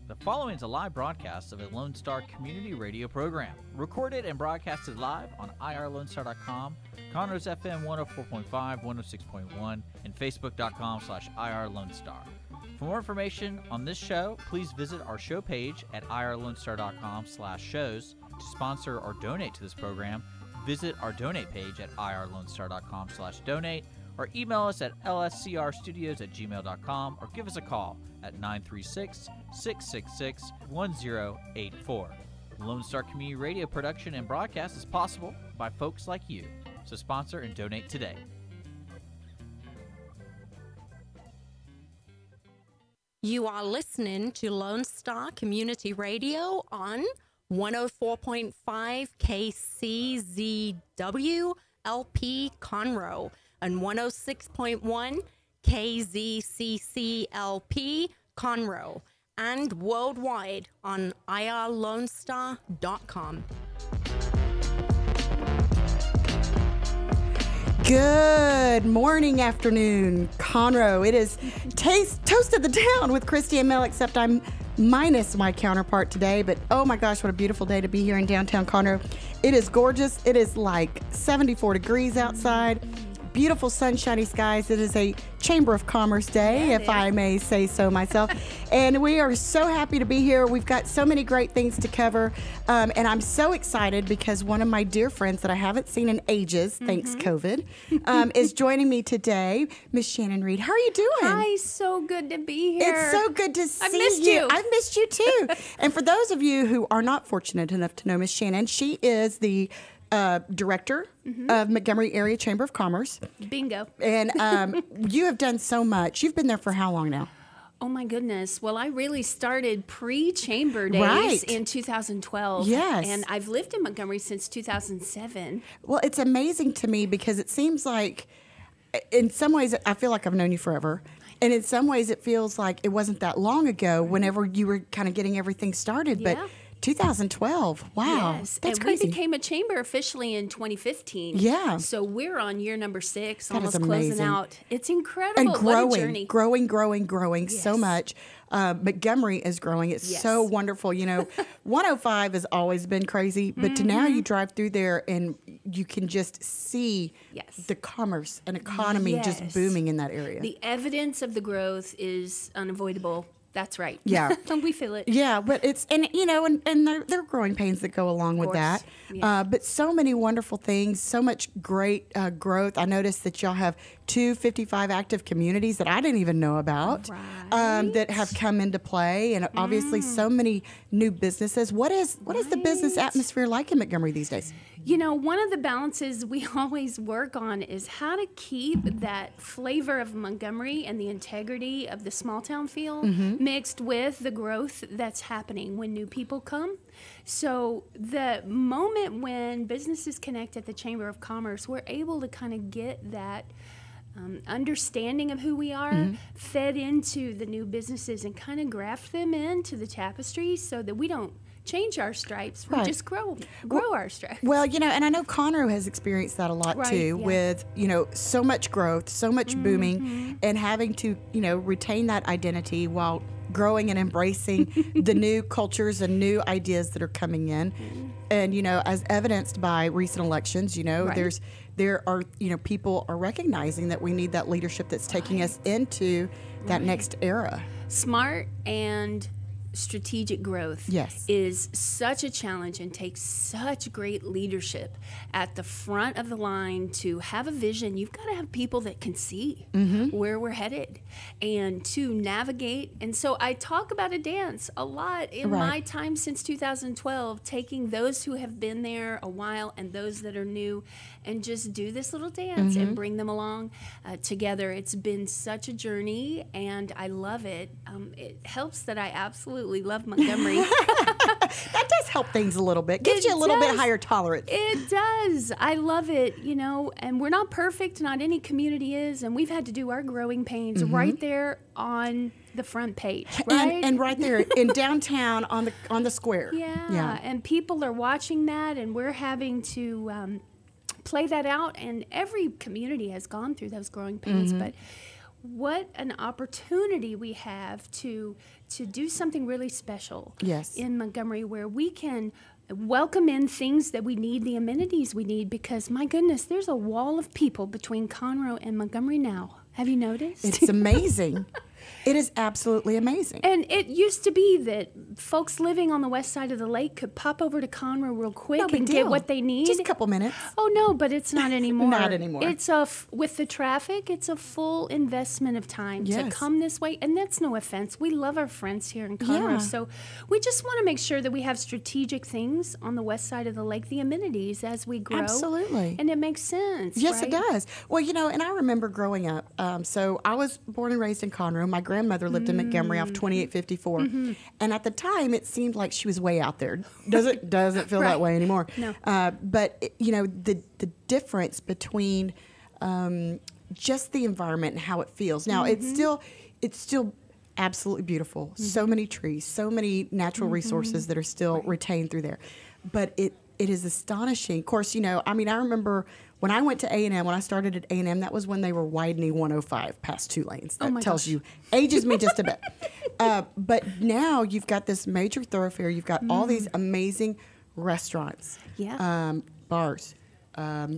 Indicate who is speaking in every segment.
Speaker 1: The following is a live broadcast of a Lone Star community radio program, recorded and broadcasted live on irlonestar.com, Conroe's FM 104.5, 106.1, and facebook.com/irlonestar. For more information on this show, please visit our show page at irlonestar.com/shows. To sponsor or donate to this program, visit our donate page at irlonestar.com/donate, or email us at lscrstudios@gmail.com, or give us a call at 936-666-1084. Lone Star Community Radio production and broadcast is possible by folks like you. So sponsor and donate today.
Speaker 2: You are listening to Lone Star Community Radio on 104.5 KCZW LP Conroe and 106.1 KZCCLP Conroe, and worldwide on irlonestar.com.
Speaker 3: Good morning, afternoon, Conroe. It is Toast of the Town with Christy and Mel, except I'm minus my counterpart today. But oh my gosh, what a beautiful day to be here in downtown Conroe. It is gorgeous. It is like 74 degrees outside. Beautiful sunshiny skies. It is a Chamber of Commerce day, if I may say so myself. And we are so happy to be here. We've got so many great things to cover. And I'm so excited because one of my dear friends that I haven't seen in ages, thanks COVID, is joining me today, Miss Shannan Reid. How are you doing?
Speaker 4: Hi, so good to be here.
Speaker 3: It's so good to see you.
Speaker 4: I've missed you.
Speaker 3: I've missed you too. And for those of you who are not fortunate enough to know Miss Shannan, she is the director of Montgomery Area Chamber of Commerce.
Speaker 4: Bingo.
Speaker 3: And you have done so much. You've been there for how long now?
Speaker 4: Oh my goodness. Well, I really started pre-chamber days in 2012.
Speaker 3: Yes.
Speaker 4: And I've lived in Montgomery since 2007.
Speaker 3: Well, it's amazing to me because it seems like, in some ways, I feel like I've known you forever. And in some ways, it feels like it wasn't that long ago whenever you were kind of getting everything started.
Speaker 4: Yeah.
Speaker 3: But 2012. Wow.
Speaker 4: Yes.
Speaker 3: That's
Speaker 4: and
Speaker 3: crazy.
Speaker 4: we became a chamber officially in 2015.
Speaker 3: Yeah.
Speaker 4: So we're on year number 6,
Speaker 3: That is
Speaker 4: almost closing
Speaker 3: amazing.
Speaker 4: out. It's incredible.
Speaker 3: And growing,
Speaker 4: what a journey.
Speaker 3: growing so
Speaker 4: Yes.
Speaker 3: much. Montgomery is growing. It's so wonderful. You know, 105 has always been crazy, but to now you drive through there and you can just see the commerce and economy just booming in that area.
Speaker 4: The evidence of the growth is unavoidable. That's right.
Speaker 3: Yeah.
Speaker 4: We feel it.
Speaker 3: Yeah, but it's, and you know, and there are growing pains that go along with that.
Speaker 4: Yeah.
Speaker 3: But so many wonderful things, so much great growth. I noticed that y'all have 255 active communities that I didn't even know about that have come into play, and obviously so many new businesses. What is the business atmosphere like in Montgomery these days?
Speaker 4: You know, one of the balances we always work on is how to keep that flavor of Montgomery and the integrity of the small town feel mixed with the growth that's happening when new people come. So the moment when businesses connect at the Chamber of Commerce, we're able to kind of get that understanding of who we are fed into the new businesses and kind of graft them into the tapestry so that we don't change our stripes. We just grow our stripes.
Speaker 3: Well, you know, and I know Conroe has experienced that a lot too, with, you know, so much growth, so much booming, and having to, you know, retain that identity while growing and embracing the new cultures and new ideas that are coming in. And, you know, as evidenced by recent elections, you know, there are, you know, people are recognizing that we need that leadership that's taking us into that next era.
Speaker 4: Smart and strategic growth is such a challenge and takes such great leadership at the front of the line to have a vision. You've got to have people that can see where we're headed and to navigate. And so I talk about a dance a lot in my time since 2012, taking those who have been there a while and those that are new and just do this little dance and bring them along together. It's been such a journey and I love it. It helps that I absolutely love Montgomery.
Speaker 3: That does help things a little bit. Gives you a little bit higher tolerance.
Speaker 4: It does. I love it, you know, and we're not perfect, not any community is, and we've had to do our growing pains right there on the front page, right?
Speaker 3: And right there in downtown on the square.
Speaker 4: Yeah, and people are watching that, and we're having to play that out, and every community has gone through those growing pains, but what an opportunity we have to do something really special in Montgomery, where we can welcome in things that we need, the amenities we need, because my goodness, there's a wall of people between Conroe and Montgomery now. Have you noticed?
Speaker 3: It's amazing. It is absolutely amazing.
Speaker 4: And it used to be that folks living on the west side of the lake could pop over to Conroe real quick and get what they need.
Speaker 3: Just a couple minutes.
Speaker 4: Oh, no, but it's not anymore.
Speaker 3: Not anymore.
Speaker 4: It's with the traffic, it's a full investment of time to come this way. And that's no offense. We love our friends here in Conroe. So we just want to make sure that we have strategic things on the west side of the lake, the amenities as we grow.
Speaker 3: Absolutely.
Speaker 4: And it makes sense.
Speaker 3: Yes,
Speaker 4: right?
Speaker 3: It does. Well, and I remember growing up. So I was born and raised in Conroe. My grandmother lived in Montgomery off 2854, and at the time it seemed like she was way out there. Doesn't feel that way anymore.
Speaker 4: No.
Speaker 3: But the difference between just the environment and how it feels. Now it's still absolutely beautiful. So many trees, so many natural resources that are still retained through there. But it is astonishing. Of course, I remember when I went to A&M, when I started at A&M, that was when they were widening 105 past 2 lanes. That tells you, ages me just a bit. But now you've got this major thoroughfare. You've got all these amazing restaurants, bars,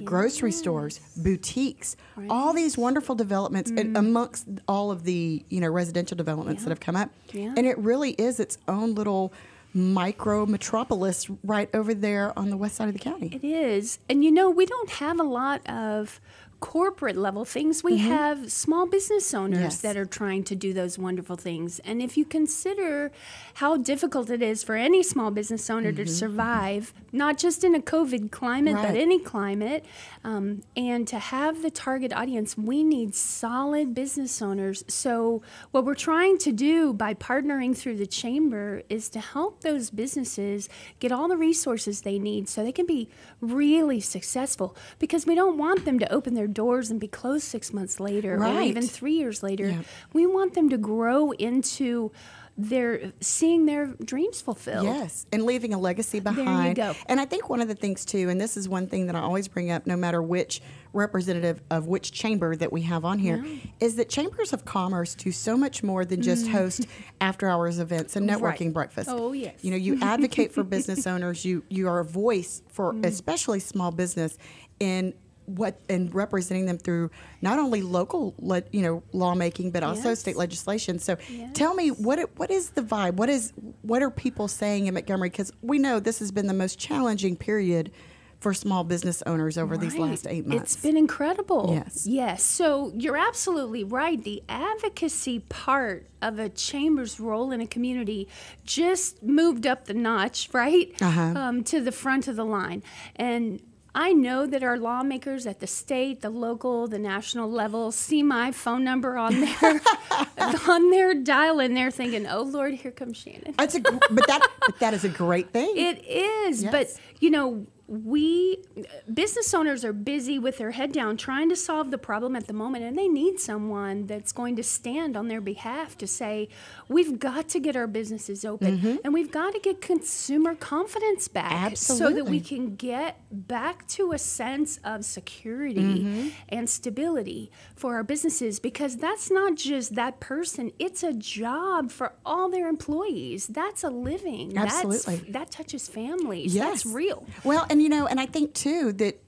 Speaker 3: grocery stores, boutiques, all these wonderful developments and amongst all of the residential developments that have come up. Yeah. And it really is its own little micro metropolis right over there on the west side of the county.
Speaker 4: It is. And we don't have a lot of corporate level things. We have small business owners that are trying to do those wonderful things. And if you consider how difficult it is for any small business owner to survive, not just in a COVID climate, but any climate, and to have the target audience, we need solid business owners. So what we're trying to do by partnering through the chamber is to help those businesses get all the resources they need so they can be really successful, because we don't want them to open their doors and be closed 6 months later or even 3 years later. Yeah. We want them to grow into seeing their dreams fulfilled.
Speaker 3: Yes, and leaving a legacy behind.
Speaker 4: There you go.
Speaker 3: And I think one of the things too, and this is one thing that I always bring up no matter which representative of which chamber that we have on here, is that chambers of commerce do so much more than just host after-hours events and networking breakfasts.
Speaker 4: Oh, yes.
Speaker 3: You advocate for business owners. You are a voice for especially small business in representing them through not only local, lawmaking, but also state legislation. So, tell me, what is the vibe? What are people saying in Montgomery? Because we know this has been the most challenging period for small business owners over these last 8 months.
Speaker 4: It's been incredible.
Speaker 3: Yes.
Speaker 4: So you're absolutely right. The advocacy part of a chamber's role in a community just moved up the notch, right? To the front of the line. And I know that our lawmakers at the state, the local, the national level see my phone number on their dial, and they're thinking, "Oh Lord, here comes Shannan."
Speaker 3: But that is a great thing.
Speaker 4: It is, but business owners are busy with their head down trying to solve the problem at the moment, and they need someone that's going to stand on their behalf to say, we've got to get our businesses open, and we've got to get consumer confidence back so that we can get back to a sense of security and stability for our businesses, because that's not just that person, it's a job for all their employees. That's a living.
Speaker 3: Absolutely.
Speaker 4: That touches families.
Speaker 3: Yes.
Speaker 4: That's real.
Speaker 3: Well, and I think too that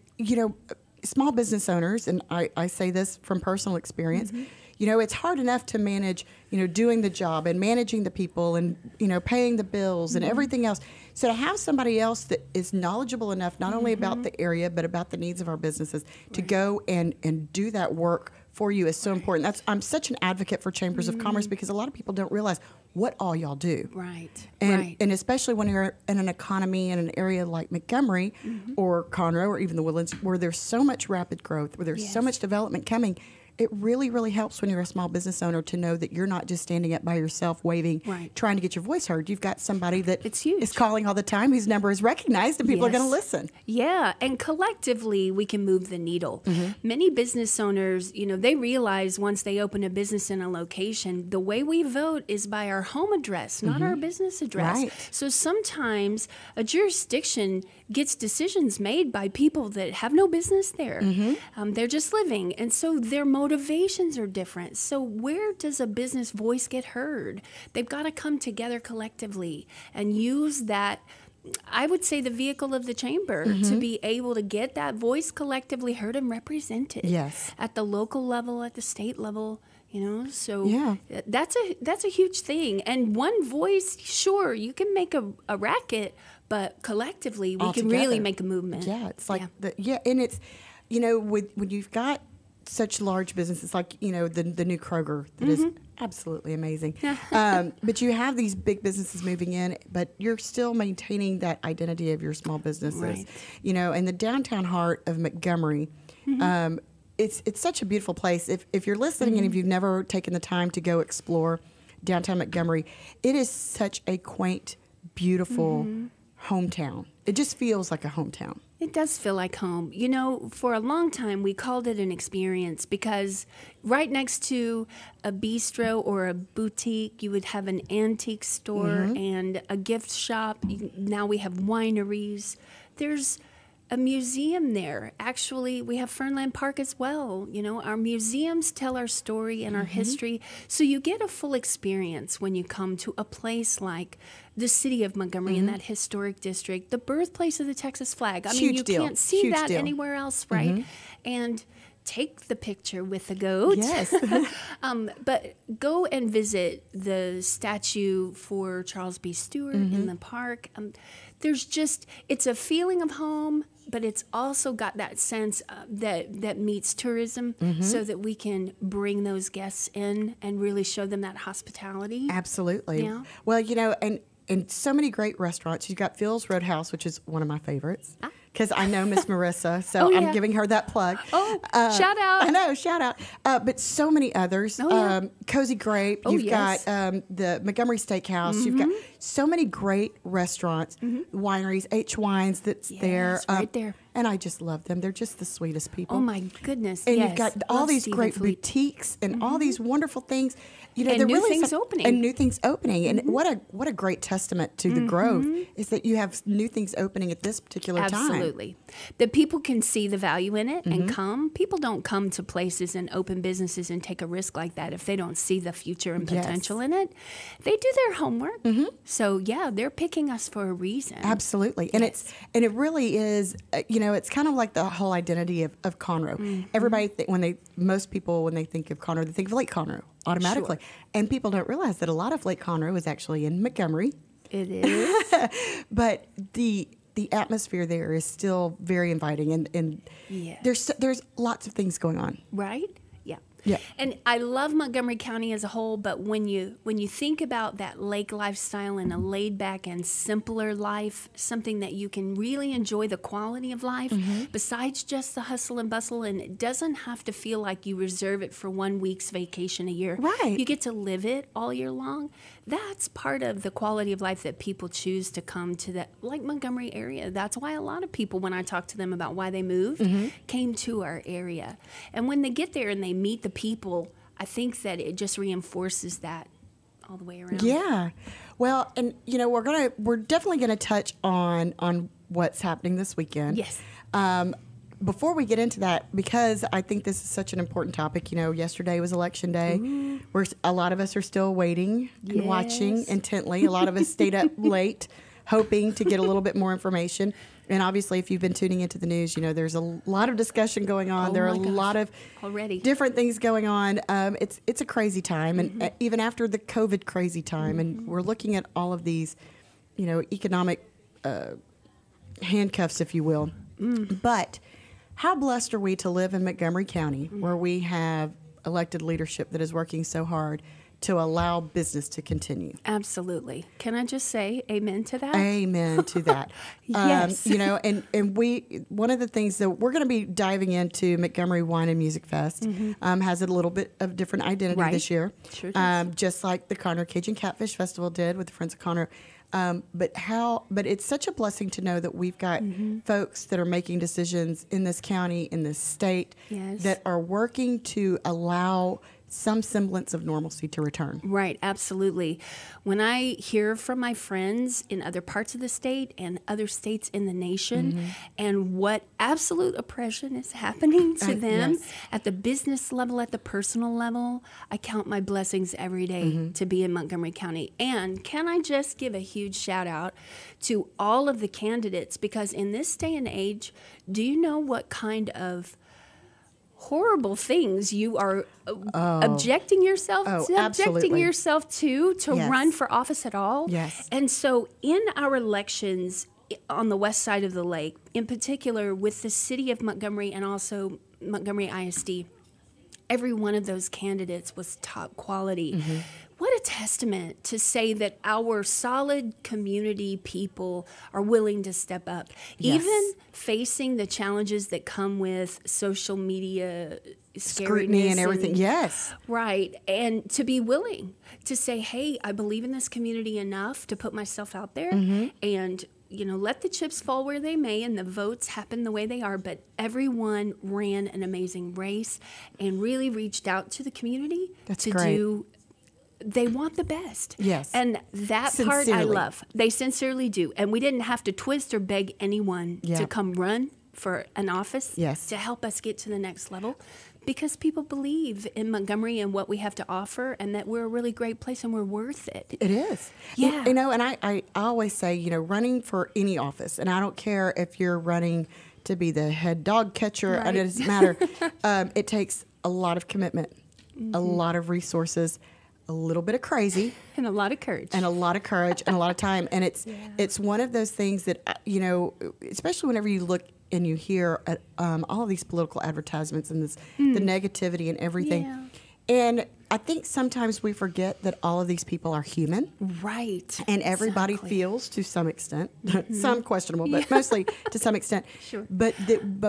Speaker 3: small business owners, and I say this from personal experience, it's hard enough to manage doing the job and managing the people and paying the bills and everything else. So to have somebody else that is knowledgeable enough not only about the area but about the needs of our businesses to go and do that work for you is so important. I'm such an advocate for chambers of commerce, because a lot of people don't realize what all y'all do. And especially when you're in an economy in an area like Montgomery or Conroe or even the Woodlands, where there's so much rapid growth, where there's so much development coming, it really, really helps when you're a small business owner to know that you're not just standing up by yourself waving, trying to get your voice heard. You've got somebody that is calling all the time, whose number is recognized, and people are going to listen.
Speaker 4: Yeah, and collectively we can move the needle. Many business owners, they realize once they open a business in a location, the way we vote is by our home address, not our business address. So sometimes a jurisdiction gets decisions made by people that have no business there. They're just living, and so they're motivated motivations are different. So where does a business voice get heard? They've got to come together collectively and use that, I would say, the vehicle of the chamber to be able to get that voice collectively heard and represented.
Speaker 3: Yes.
Speaker 4: At the local level, at the state level. So that's a huge thing. And one voice, sure, you can make a racket, but collectively we can really make a movement.
Speaker 3: Yeah, it's like and it's, when you've got such large businesses like, the new Kroger that is absolutely amazing. But you have these big businesses moving in, but you're still maintaining that identity of your small businesses.
Speaker 4: Right.
Speaker 3: In the downtown heart of Montgomery, it's such a beautiful place. If you're listening and if you've never taken the time to go explore downtown Montgomery, it is such a quaint, beautiful hometown. It just feels like a hometown.
Speaker 4: It does feel like home. For a long time, we called it an experience because right next to a bistro or a boutique, you would have an antique store and a gift shop. Now we have wineries. There's a museum there. Actually, we have Fernland Park as well. Our museums tell our story and our history. So you get a full experience when you come to a place like the city of Montgomery in that historic district, the birthplace of the Texas flag. I mean, you can't see that anywhere else, right? And take the picture with the goat.
Speaker 3: Yes.
Speaker 4: But go and visit the statue for Charles B. Stewart in the park. It's a feeling of home, but it's also got that sense that meets tourism so that we can bring those guests in and really show them that hospitality.
Speaker 3: Absolutely.
Speaker 4: Yeah.
Speaker 3: Well, and so many great restaurants. You've got Phil's Roadhouse, which is one of my favorites. Because I know Miss Marissa, so I'm giving her that plug.
Speaker 4: Shout out.
Speaker 3: I know, shout out. But so many others. Cozy Grape. You've got the Montgomery Steakhouse. You've got so many great restaurants, wineries, H Wines that's there.
Speaker 4: It's right there.
Speaker 3: And I just love them. They're just the sweetest people.
Speaker 4: Oh, my goodness.
Speaker 3: And you've got all these great boutiques and all these wonderful things.
Speaker 4: And new things opening.
Speaker 3: And new things opening. And what a great testament to the growth is that you have new things opening at this particular time.
Speaker 4: Absolutely. That people can see the value in it and come. People don't come to places and open businesses and take a risk like that if they don't see the future and potential in it. They do their homework. So, they're picking us for a reason.
Speaker 3: Absolutely. And it really is, it's kind of like the whole identity of Conroe. Everybody, most people, when they think of Conroe, they think of Lake Conroe automatically. Sure. And people don't realize that a lot of Lake Conroe is actually in Montgomery.
Speaker 4: It is.
Speaker 3: But the atmosphere there is still very inviting, and there's lots of things going on.
Speaker 4: Right? Yeah.
Speaker 3: Yeah.
Speaker 4: And I love Montgomery County as a whole, but when you think about that lake lifestyle and a laid back and simpler life, something that you can really enjoy the quality of life besides just the hustle and bustle, and it doesn't have to feel like you reserve it for 1 week's vacation a year.
Speaker 3: Right.
Speaker 4: You get to live it all year long. That's part of the quality of life that people choose to come to that, like Montgomery area. That's why a lot of people, when I talk to them about why they moved, came to our area. And when they get there and they meet the people, I think that it just reinforces that all the way around.
Speaker 3: Yeah. Well, and we're definitely gonna touch on what's happening this weekend.
Speaker 4: Yes.
Speaker 3: Before we get into that, because I think this is such an important topic, yesterday was Election Day. A lot of us are still waiting and watching intently. A lot of us stayed up late hoping to get a little bit more information. And obviously, if you've been tuning into the news, there's a lot of discussion going on. There are a lot of different things going on. It's a crazy time, and even after the COVID crazy time, and we're looking at all of these, economic handcuffs, if you will. But how blessed are we to live in Montgomery County, where we have elected leadership that is working so hard to allow business to continue?
Speaker 4: Absolutely. Can I just say amen to that?
Speaker 3: Amen to that.
Speaker 4: Yes.
Speaker 3: And one of the things that we're going to be diving into, Montgomery Wine and Music Fest has a little bit of different identity this year.
Speaker 4: Sure does.
Speaker 3: Just like the Conroe Cajun Catfish Festival did with the Friends of Conroe. But it's such a blessing to know that we've got folks that are making decisions in this county, in this state, that are working to allow some semblance of normalcy to return.
Speaker 4: Right, absolutely. When I hear from my friends in other parts of the state and other states in the nation and what absolute oppression is happening to them at the business level, at the personal level, I count my blessings every day to be in Montgomery County. And can I just give a huge shout out to all of the candidates, because in this day and age, do you know what kind of horrible things you are subjecting yourself to run for office at all?
Speaker 3: Yes.
Speaker 4: And so in our elections on the west side of the lake, in particular with the city of Montgomery and also Montgomery ISD, every one of those candidates was top quality. What a testament to say that our solid community people are willing to step up, even facing the challenges that come with social media
Speaker 3: scrutiny and everything. Yes.
Speaker 4: Right. And to be willing to say, hey, I believe in this community enough to put myself out there and, you know, let the chips fall where they may and the votes happen the way they are. But everyone ran an amazing race and really reached out to the community do. They want the best.
Speaker 3: Yes.
Speaker 4: And that part I love. They sincerely do. And we didn't have to twist or beg anyone to come run for an office to help us get to the next level, because people believe in Montgomery and what we have to offer and that we're a really great place and we're worth it.
Speaker 3: It is.
Speaker 4: Yeah.
Speaker 3: You know, and I always say, you know, running for any office, and I don't care if you're running to be the head dog catcher, it doesn't matter. It takes a lot of commitment, a lot of resources, a little bit of crazy,
Speaker 4: and a lot of courage,
Speaker 3: and a lot of time. And it's one of those things that, you know, especially whenever you look and you hear at, all of these political advertisements and this, the negativity and everything.
Speaker 4: Yeah.
Speaker 3: And I think sometimes we forget that all of these people are human.
Speaker 4: Right.
Speaker 3: And everybody feels to some extent, some questionable, but mostly to some extent.
Speaker 4: Sure.
Speaker 3: But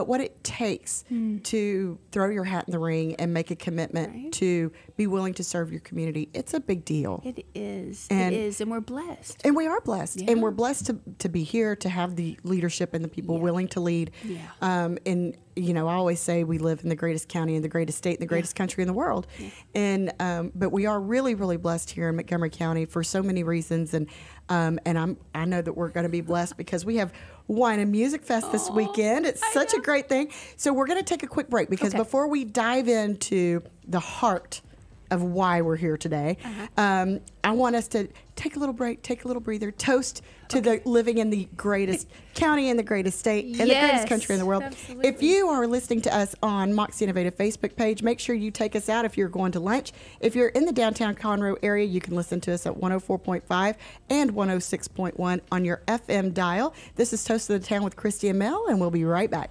Speaker 3: what it takes to throw your hat in the ring and make a commitment to be willing to serve your community, it's a big deal.
Speaker 4: It is. And we're blessed.
Speaker 3: And we are blessed. Yeah. And we're blessed to be here, to have the leadership and the people willing to lead. Yeah. And, you know, I always say we live in the greatest county in the greatest state in the greatest country in the world. Yeah. And but we are really, really blessed here in Montgomery County for so many reasons. And I know that we're going to be blessed because we have Wine and Music Fest this weekend. It's such a great thing. So we're going to take a quick break because before we dive into the heart of why we're here today, I want us to take a little break, take a little breather, toast to the living in the greatest county in the greatest state and the greatest country in the world.
Speaker 4: Absolutely.
Speaker 3: If you are listening to us on Moxie Innovative Facebook page, make sure you take us out if you're going to lunch. If you're in the downtown Conroe area, you can listen to us at 104.5 and 106.1 on your FM dial. This is Toast of the Town with Christy and Mel, and we'll be right back.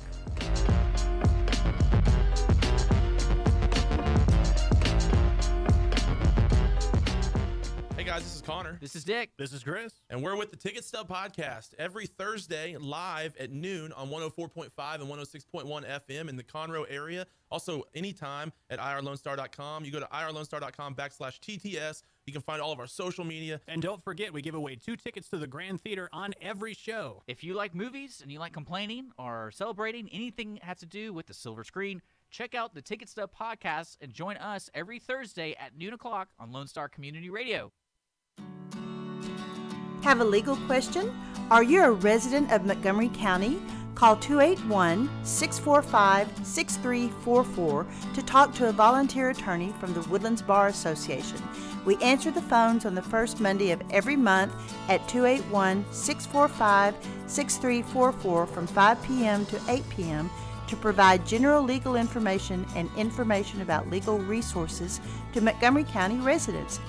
Speaker 5: Hey guys, this is Connor.
Speaker 1: This is Dick.
Speaker 6: This is Chris.
Speaker 5: And we're with the Ticket Stub Podcast every Thursday live at noon on 104.5 and 106.1 FM in the Conroe area. Also, anytime at irlonestar.com. You go to irlonestar.com/TTS. You can find all of our social media.
Speaker 6: And don't forget, we give away 2 tickets to the Grand Theater on every show.
Speaker 1: If you like movies and you like complaining or celebrating anything that has to do with the silver screen, check out the Ticket Stub Podcast and join us every Thursday at noon o'clock on Lone Star Community Radio.
Speaker 7: Have a legal question? Are you a resident of Montgomery County? Call 281-645-6344 to talk to a volunteer attorney from the Woodlands Bar Association. We answer the phones on the first Monday of every month at 281-645-6344 from 5 p.m. to 8 p.m. to provide general legal information and information about legal resources to Montgomery County residents.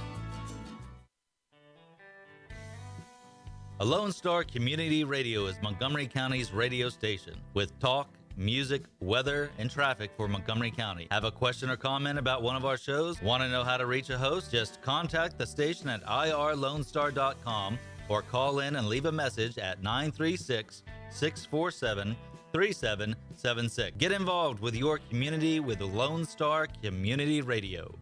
Speaker 8: Lone Star Community Radio is Montgomery County's radio station with talk, music, weather, and traffic for Montgomery County. Have a question or comment about one of our shows? Want to know how to reach a host? Just contact the station at irlonestar.com or call in and leave a message at 936-647-3776. Get involved with your community with Lone Star Community Radio.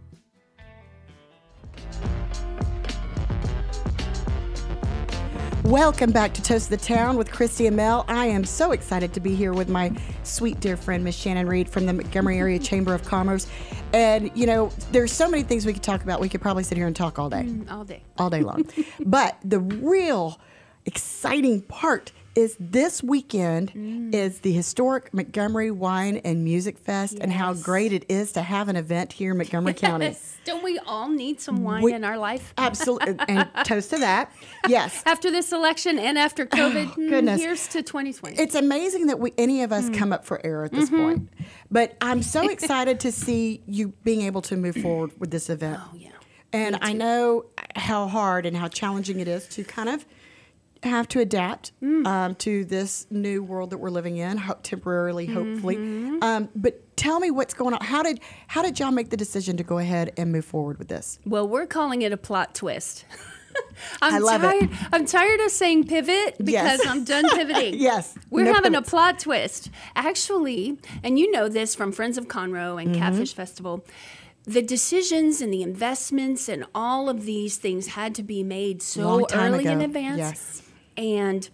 Speaker 3: Welcome back to Toast of the Town with Christy and Mel. I am so excited to be here with my sweet dear friend, Miss Shannan Reid from the Montgomery Area Chamber of Commerce. And, you know, there's so many things we could talk about. We could probably sit here and talk all day. All day long. But the real exciting part is this weekend is the historic Montgomery Wine and Music Fest, and how great it is to have an event here in Montgomery County.
Speaker 4: Don't we all need some wine in our life?
Speaker 3: Absolutely. And toast to that. Yes.
Speaker 4: After this election and after COVID,
Speaker 3: goodness.
Speaker 4: Here's to 2020.
Speaker 3: It's amazing that any of us come up for air at this point. But I'm so excited to see you being able to move forward with this event.
Speaker 4: Oh, yeah.
Speaker 3: And I know how hard and how challenging it is to kind of have to adapt to this new world that we're living in, temporarily, hopefully. But tell me what's going on. How did y'all make the decision to go ahead and move forward with this?
Speaker 4: Well, we're calling it a plot twist.
Speaker 3: I love it.
Speaker 4: I'm tired of saying pivot because I'm done pivoting.
Speaker 3: Yes.
Speaker 4: We're having a plot twist. Actually, and you know this from Friends of Conroe and Catfish Festival, the decisions and the investments and all of these things had to be made so early in advance.
Speaker 3: Yes.
Speaker 4: And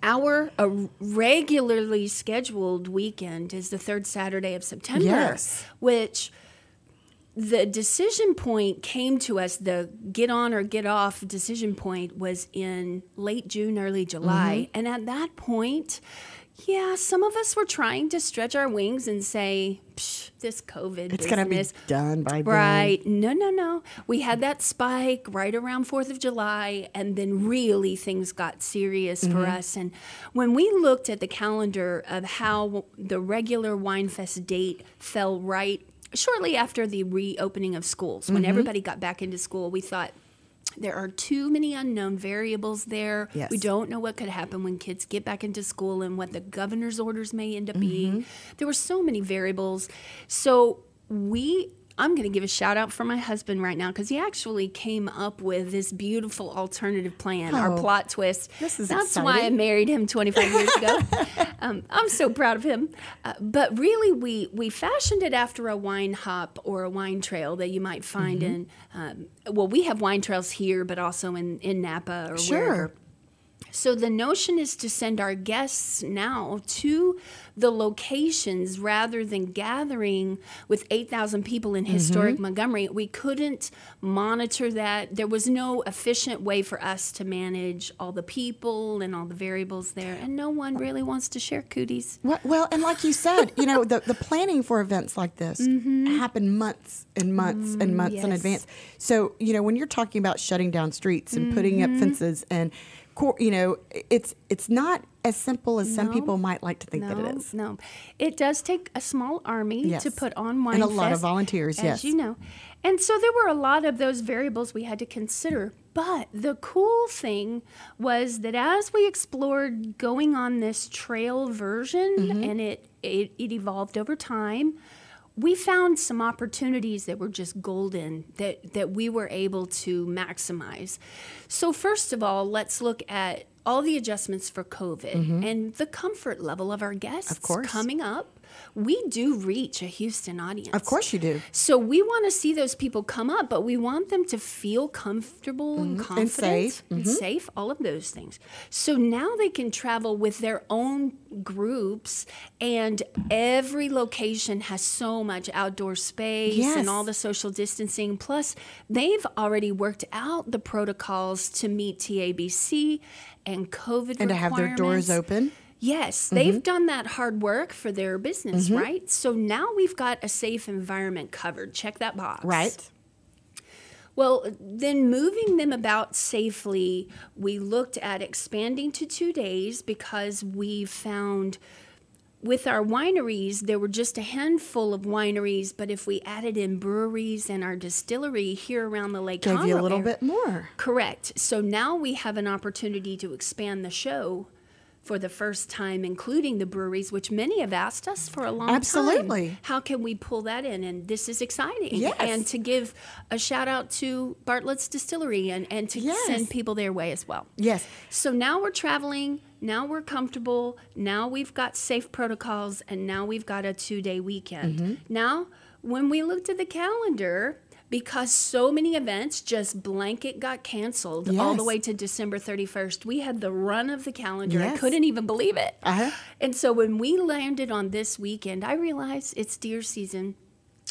Speaker 4: our regularly scheduled weekend is the third Saturday of September, which the decision point came to us, the get on or get off decision point was in late June, early July. And at that point, some of us were trying to stretch our wings and say, this COVID
Speaker 3: it's
Speaker 4: business.
Speaker 3: going to be done by then.
Speaker 4: Right. No. We had that spike right around 4th of July, and then really things got serious for us. And when we looked at the calendar of how the regular Wine Fest date fell right shortly after the reopening of schools, when everybody got back into school, we thought, there are too many unknown variables there.
Speaker 3: Yes.
Speaker 4: We don't know what could happen when kids get back into school and what the governor's orders may end up being. There were so many variables. So I'm going to give a shout out for my husband right now because he actually came up with this beautiful alternative plan, our plot twist.
Speaker 3: That's
Speaker 4: exciting. Why I married him 25 years ago. I'm so proud of him. But really, we fashioned it after a wine hop or a wine trail that you might find in, we have wine trails here, but also in Napa or wherever. So the notion is to send our guests now to the locations rather than gathering with 8,000 people in historic Montgomery. We couldn't monitor that. There was no efficient way for us to manage all the people and all the variables there. And no one really wants to share cooties.
Speaker 3: Well, and like you said, you know, the planning for events like this happen months and months and months in advance. So, you know, when you're talking about shutting down streets and putting up fences and you know, it's not as simple as some people might like to think that it is.
Speaker 4: No, it does take a small army to put on Wine
Speaker 3: and a
Speaker 4: Fest,
Speaker 3: lot of volunteers,
Speaker 4: as you know. And so there were a lot of those variables we had to consider. But the cool thing was that as we explored going on this trail version, and it evolved over time, we found some opportunities that were just golden that we were able to maximize. So first of all, let's look at all the adjustments for COVID and the comfort level of our guests coming up. We do reach a Houston audience.
Speaker 3: Of course you do.
Speaker 4: So we want to see those people come up, but we want them to feel comfortable and confident and safe, all of those things. So now they can travel with their own groups, and every location has so much outdoor space and all the social distancing. Plus, they've already worked out the protocols to meet TABC and COVID
Speaker 3: and to have their doors open.
Speaker 4: Yes, they've done that hard work for their business, right? So now we've got a safe environment covered. Check that box.
Speaker 3: Right.
Speaker 4: Well, then moving them about safely, we looked at expanding to 2 days because we found with our wineries, there were just a handful of wineries, but if we added in breweries and our distillery here around the Lake Conroe,
Speaker 3: gave you a little bit more.
Speaker 4: Correct. So now we have an opportunity to expand the show for the first time, including the breweries, which many have asked us for a long time.
Speaker 3: Absolutely.
Speaker 4: How can we pull that in? And this is exciting.
Speaker 3: Yes.
Speaker 4: And to give a shout out to Bartlett's Distillery and to send people their way as well.
Speaker 3: Yes.
Speaker 4: So now we're traveling, now we're comfortable, now we've got safe protocols, and now we've got a 2-day weekend. Now, when we looked at the calendar, because so many events just blanket got canceled all the way to December 31st. We had the run of the calendar. I couldn't even believe it. And so when we landed on this weekend, I realized it's deer season.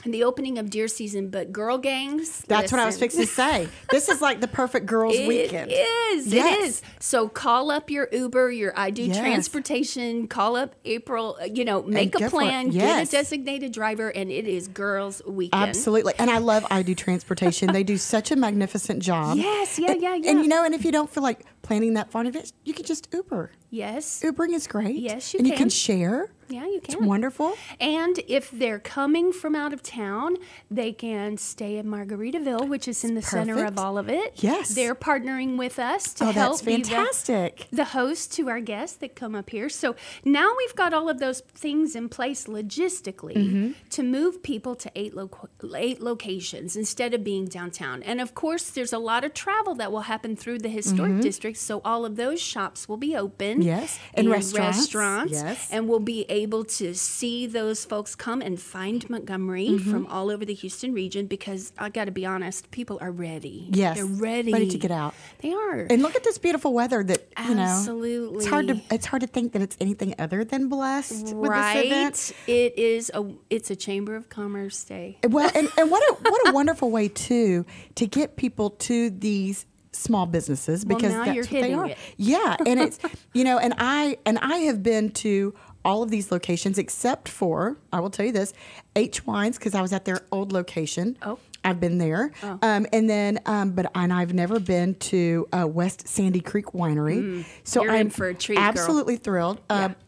Speaker 4: And the opening of deer season, but girl gangs.
Speaker 3: That's what I was fixing to say. This is like the perfect girls' weekend.
Speaker 4: It is. So call up your Uber, your I Do Transportation, call up April, make a plan, get a designated driver, and it is girls' weekend.
Speaker 3: Absolutely. And I love I Do Transportation. They do such a magnificent job.
Speaker 4: Yes,
Speaker 3: And if you don't feel like planning that far in advance, you can just Uber.
Speaker 4: Yes.
Speaker 3: Ubering is great.
Speaker 4: Yes, you
Speaker 3: can.
Speaker 4: can.
Speaker 3: And you can share.
Speaker 4: Yeah, you can.
Speaker 3: It's wonderful.
Speaker 4: And if they're coming from out of town, they can stay in Margaritaville, which is in the center of all of it.
Speaker 3: Yes.
Speaker 4: They're partnering with us to help
Speaker 3: that's fantastic.
Speaker 4: be the host to our guests that come up here. So now we've got all of those things in place logistically to move people to eight locations instead of being downtown. And of course, there's a lot of travel that will happen through the historic district. So all of those shops will be open.
Speaker 3: Yes. And restaurants.
Speaker 4: Yes. And we'll be able to see those folks come and find Montgomery from all over the Houston region, because I got to be honest, people are ready.
Speaker 3: Yes,
Speaker 4: they're ready
Speaker 3: to get out.
Speaker 4: They are.
Speaker 3: And look at this beautiful weather that
Speaker 4: absolutely.
Speaker 3: It's hard to think that it's anything other than blessed with this event.
Speaker 4: It's a Chamber of Commerce day.
Speaker 3: Well, and what a wonderful way to get people to these small businesses, because
Speaker 4: now
Speaker 3: that's
Speaker 4: you're
Speaker 3: what they
Speaker 4: hitting
Speaker 3: are.
Speaker 4: it.
Speaker 3: Yeah, and it's and I have been to all of these locations except for, I will tell you this, H Wines, because I was at their old location.
Speaker 4: Oh.
Speaker 3: I've been there. And then but I've never been to West Sandy Creek Winery. So
Speaker 4: You're
Speaker 3: I'm
Speaker 4: in for a treat,
Speaker 3: absolutely thrilled.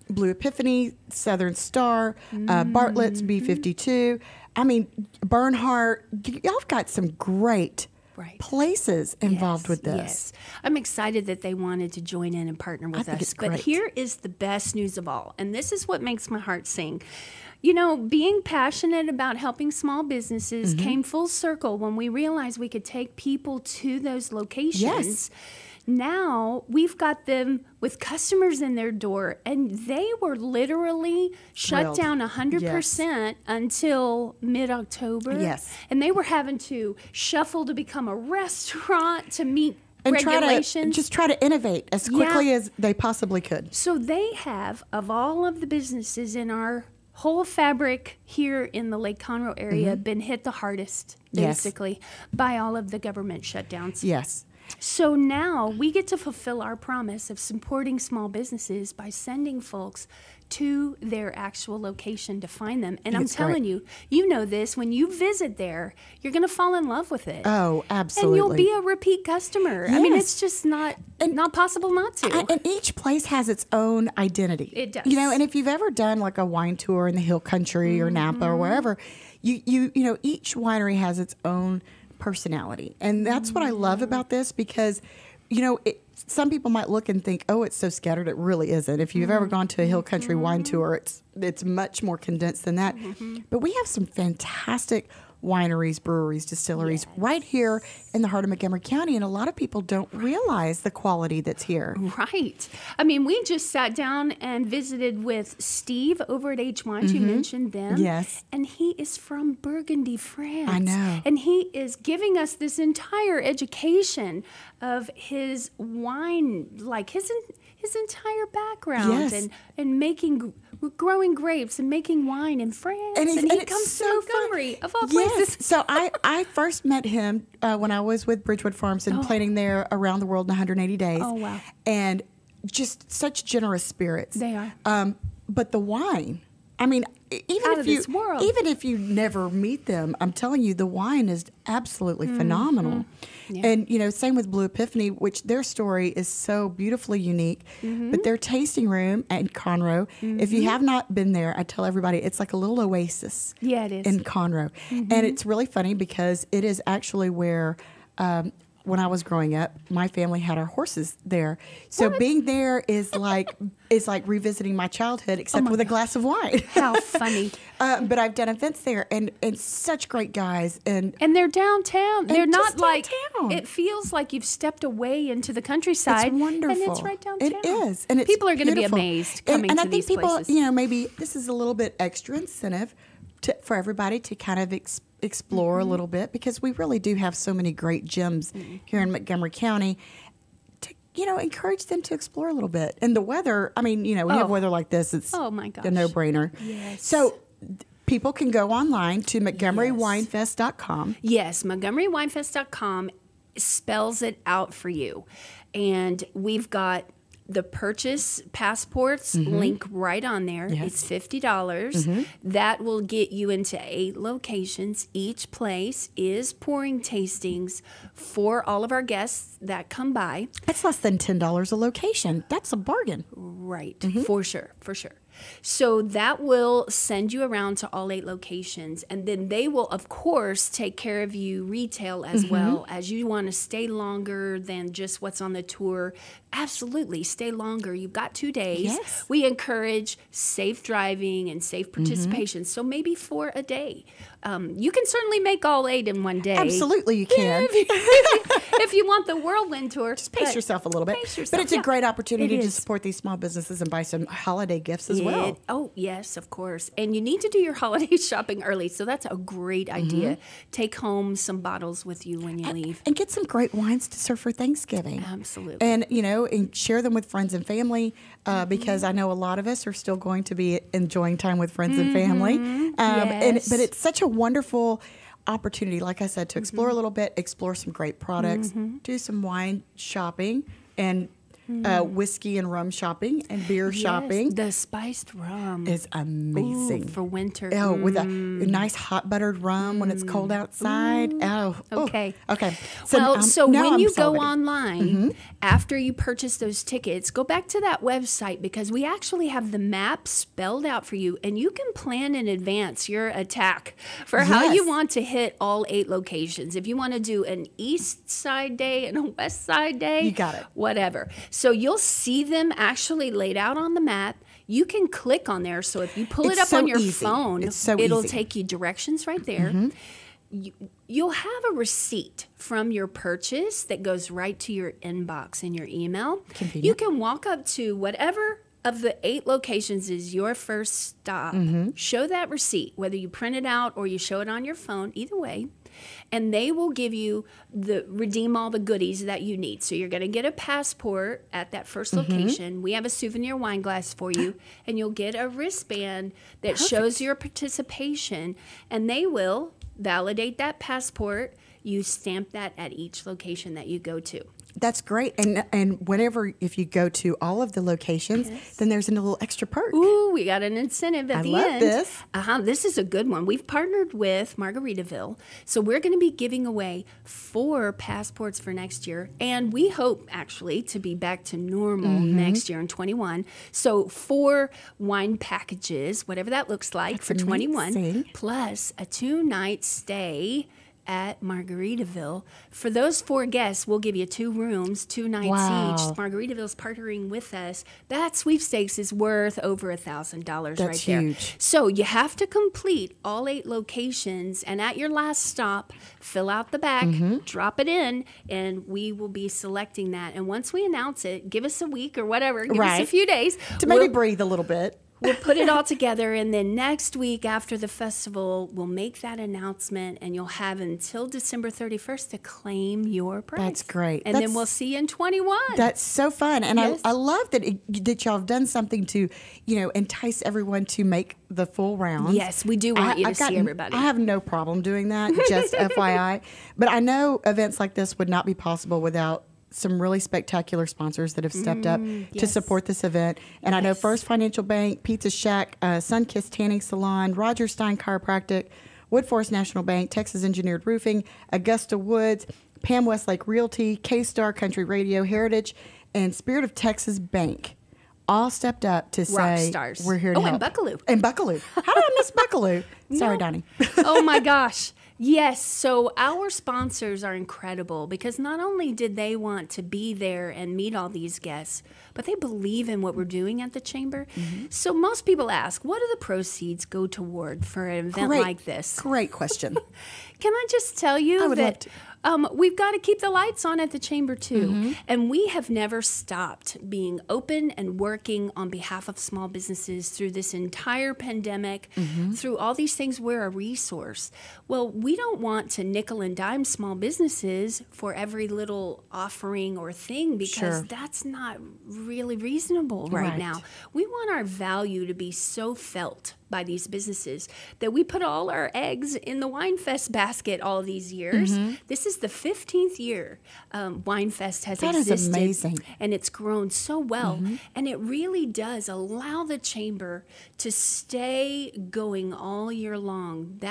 Speaker 3: Blue Epiphany, Southern Star, Bartlett's B52. I mean, Bernhardt, y'all have got some great places involved with this.
Speaker 4: Yes. I'm excited that they wanted to join in and partner with us.
Speaker 3: It's
Speaker 4: but
Speaker 3: great.
Speaker 4: here is the best news of all, and this is what makes my heart sing. Being passionate about helping small businesses came full circle when we realized we could take people to those locations.
Speaker 3: Yes.
Speaker 4: Now we've got them with customers in their door, and they were literally shut down 100% until mid-October.
Speaker 3: Yes.
Speaker 4: And they were having to shuffle to become a restaurant to meet
Speaker 3: and
Speaker 4: regulations.
Speaker 3: try to innovate as quickly as they possibly could.
Speaker 4: So they have, of all of the businesses in our whole fabric here in the Lake Conroe area, been hit the hardest, basically, by all of the government shutdowns.
Speaker 3: Yes.
Speaker 4: So now we get to fulfill our promise of supporting small businesses by sending folks to their actual location to find them. And I'm telling you, you know this, when you visit there, you're going to fall in love with it.
Speaker 3: Oh, absolutely.
Speaker 4: And you'll be a repeat customer.
Speaker 3: Yes.
Speaker 4: I mean, it's just not possible not to.
Speaker 3: And each place has its own identity.
Speaker 4: It does.
Speaker 3: And if you've ever done like a wine tour in the Hill Country or Napa or wherever, you know, each winery has its own personality. And that's what I love about this, because, some people might look and think, oh, it's so scattered. It really isn't. If you've ever gone to a Hill Country wine tour, it's much more condensed than that. But we have some fantastic wineries, breweries, distilleries right here in the heart of Montgomery County, and a lot of people don't realize the quality that's here.
Speaker 4: Right. I mean, we just sat down and visited with Steve over at H Wines. You mentioned them.
Speaker 3: Yes.
Speaker 4: And he is from Burgundy, France.
Speaker 3: I know.
Speaker 4: And he is giving us this entire education of his wine, like his entire background,
Speaker 3: Yes.
Speaker 4: and growing grapes and making wine in France. And he comes to Montgomery, of all places.
Speaker 3: So I first met him when I was with Bridgewood Farms and planning there around the world in 180 days.
Speaker 4: Oh, wow.
Speaker 3: And just such generous spirits.
Speaker 4: They are.
Speaker 3: But the wine, I mean,
Speaker 4: Out of this world.
Speaker 3: even if you never meet them, I'm telling you, the wine is absolutely phenomenal.
Speaker 4: Yeah.
Speaker 3: And, same with Blue Epiphany, which their story is so beautifully unique. But their tasting room at Conroe, if you have not been there, I tell everybody, it's like a little oasis.
Speaker 4: Yeah, it is.
Speaker 3: In Conroe. And it's really funny because it is actually where, when I was growing up, my family had our horses there. So being there is like revisiting my childhood, except with a glass of wine.
Speaker 4: How funny.
Speaker 3: But I've done events there, and such great guys. And
Speaker 4: they're downtown. They're not
Speaker 3: just
Speaker 4: like,
Speaker 3: downtown.
Speaker 4: it feels like you've stepped away into the countryside.
Speaker 3: It's wonderful.
Speaker 4: And it's right downtown.
Speaker 3: It is. And it's
Speaker 4: people are going to be
Speaker 3: beautiful.
Speaker 4: amazed coming
Speaker 3: and
Speaker 4: to
Speaker 3: I think
Speaker 4: these
Speaker 3: people,
Speaker 4: places.
Speaker 3: maybe this is a little bit extra incentive for everybody to kind of explore a little bit, because we really do have so many great gems here in Montgomery County, to, encourage them to explore a little bit. And the weather, I mean, we have weather like this, it's
Speaker 4: oh my gosh,
Speaker 3: a no-brainer.
Speaker 4: Yes.
Speaker 3: So people can go online to MontgomeryWinefest.com.
Speaker 4: Yes, MontgomeryWinefest.com spells it out for you. And we've got the purchase passports link right on there. Yes. It's $50. That will get you into 8 locations. Each place is pouring tastings for all of our guests that come by.
Speaker 3: That's less than $10 a location. That's a bargain.
Speaker 4: Right, for sure. So that will send you around to all 8 locations, and then they will, of course, take care of you retail as well. As you want to stay longer than just what's on the tour, absolutely stay longer. You've got 2 days.
Speaker 3: Yes.
Speaker 4: We encourage safe driving and safe participation, so maybe for a day. You can certainly make all 8 in one day.
Speaker 3: Absolutely, you can.
Speaker 4: If you want the whirlwind tour.
Speaker 3: Just pace yourself a little bit. But it's a great opportunity to support these small businesses and buy some holiday gifts as well.
Speaker 4: Oh, yes, of course. And you need to do your holiday shopping early, so that's a great idea. Take home some bottles with you when you leave.
Speaker 3: And get some great wines to serve for Thanksgiving.
Speaker 4: Absolutely.
Speaker 3: And, and share them with friends and family, because I know a lot of us are still going to be enjoying time with friends and family. But it's such a wonderful opportunity, like I said, to explore a little bit, explore some great products, do some wine shopping, and whiskey and rum shopping and beer shopping.
Speaker 4: The spiced rum
Speaker 3: is amazing.
Speaker 4: Ooh, for winter.
Speaker 3: Oh, with a nice hot buttered rum when it's cold outside. Okay.
Speaker 4: So when you go online, after you purchase those tickets, go back to that website, because we actually have the map spelled out for you, and you can plan in advance your attack for how you want to hit all 8 locations. If you want to do an east side day and a west side day,
Speaker 3: you got it.
Speaker 4: Whatever. So you'll see them actually laid out on the map. You can click on there. So if you pull it up on your phone, it'll take you directions right there. You'll have a receipt from your purchase that goes right to your inbox in your email.
Speaker 3: Convenient.
Speaker 4: You can walk up to whatever of the 8 locations is your first stop. Show that receipt, whether you print it out or you show it on your phone, either way. And they will give you redeem all the goodies that you need. So you're going to get a passport at that first location. We have a souvenir wine glass for you, and you'll get a wristband that shows your participation, and they will validate that passport. You stamp that at each location that you go to.
Speaker 3: That's great. And whenever, if you go to all of the locations, then there's a little extra perk.
Speaker 4: Ooh, we got an incentive at the end.
Speaker 3: I love this.
Speaker 4: This is a good one. We've partnered with Margaritaville. So we're going to be giving away 4 passports for next year. And we hope, actually, to be back to normal next year in 21. So 4 wine packages, whatever that looks like,
Speaker 3: That's
Speaker 4: for 21,
Speaker 3: amazing.
Speaker 4: plus a 2-night stay at Margaritaville. For those 4 guests, we'll give you 2 rooms, 2 nights each. Margaritaville's partnering with us. That sweepstakes is worth over $1,000 right there.
Speaker 3: That's huge.
Speaker 4: So you have to complete all 8 locations, and at your last stop, fill out the back, drop it in, and we will be selecting that. And once we announce it, give us a week or whatever, give us a few days
Speaker 3: to maybe breathe a little bit.
Speaker 4: We'll put it all together, and then next week after the festival, we'll make that announcement, and you'll have until December 31st to claim your prize.
Speaker 3: That's great.
Speaker 4: And then we'll see you in 21.
Speaker 3: That's so fun. And I love that that y'all have done something to, entice everyone to make the full round.
Speaker 4: Yes, we do want you to see everybody.
Speaker 3: I have no problem doing that, just FYI. But I know events like this would not be possible without some really spectacular sponsors that have stepped up to support this event. And I know First Financial Bank, Pizza Shack, Sunkist Tanning Salon, Roger Stein Chiropractic, Woodforest National Bank, Texas Engineered Roofing, Augusta Woods, Pam Westlake Realty, K-Star Country Radio, Heritage, and Spirit of Texas Bank all stepped up to say, we're here to help.
Speaker 4: And Buckaloo.
Speaker 3: And Buckaloo. How did I miss Buckaloo? Sorry, Donnie.
Speaker 4: Oh, my gosh. Yes, so our sponsors are incredible, because not only did they want to be there and meet all these guests, but they believe in what we're doing at the Chamber. So most people ask, what do the proceeds go toward for an event like this?
Speaker 3: Great question.
Speaker 4: Can I just tell you that We've got to keep the lights on at the chamber too. And we have never stopped being open and working on behalf of small businesses through this entire pandemic, through all these things. We're a resource. Well, we don't want to nickel and dime small businesses for every little offering or thing, because that's not really reasonable right now. We want our value to be so felt by these businesses that we put all our eggs in the Wine Fest basket all these years. This is the 15th year Wine Fest has existed.
Speaker 3: That is amazing.
Speaker 4: And it's grown so well. And it really does allow the chamber to stay going all year long.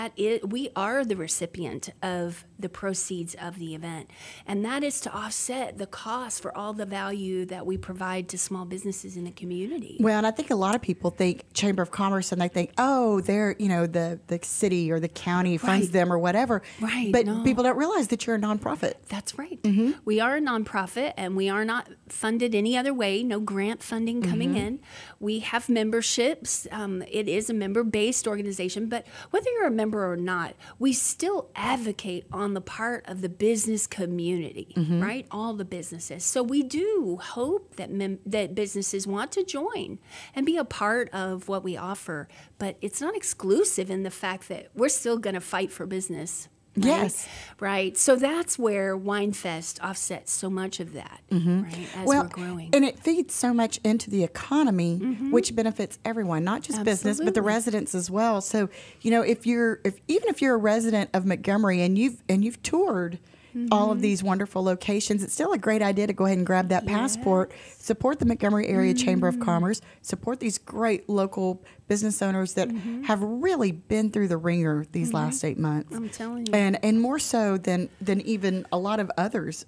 Speaker 4: We are the recipient of the proceeds of the event. And that is to offset the cost for all the value that we provide to small businesses in the community.
Speaker 3: Well, and I think a lot of people think Chamber of Commerce and they think, oh, they're, the city or the county funds them or whatever. But people don't realize that you're a nonprofit.
Speaker 4: That's right. We are a nonprofit, and we are not funded any other way. No grant funding coming in. We have memberships. It is a member-based organization, but whether you're a member or not, we still advocate on the part of the business community, right? All the businesses. So we do hope that that businesses want to join and be a part of what we offer, but it's not exclusive in the fact that we're still going to fight for business. Right?
Speaker 3: Yes.
Speaker 4: Right. So that's where Wine Fest offsets so much of that, right, as we're growing.
Speaker 3: And it feeds so much into the economy, which benefits everyone, not just business, but the residents as well. So, even if you're a resident of Montgomery and you've toured all of these wonderful locations, it's still a great idea to go ahead and grab that passport, support the Montgomery Area Chamber of Commerce, support these great local business owners that have really been through the ringer these last 8 months.
Speaker 4: I'm telling you.
Speaker 3: And more so than even a lot of others.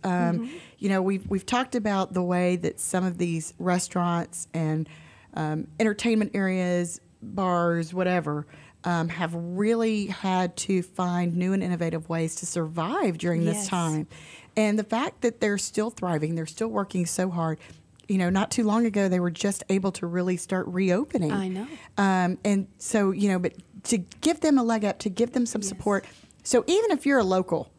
Speaker 3: We've talked about the way that some of these restaurants and entertainment areas, bars, whatever, have really had to find new and innovative ways to survive during this time. And the fact that they're still thriving, they're still working so hard. Not too long ago, they were just able to really start reopening.
Speaker 4: I know.
Speaker 3: And so, but to give them a leg up, to give them some support. So even if you're a local,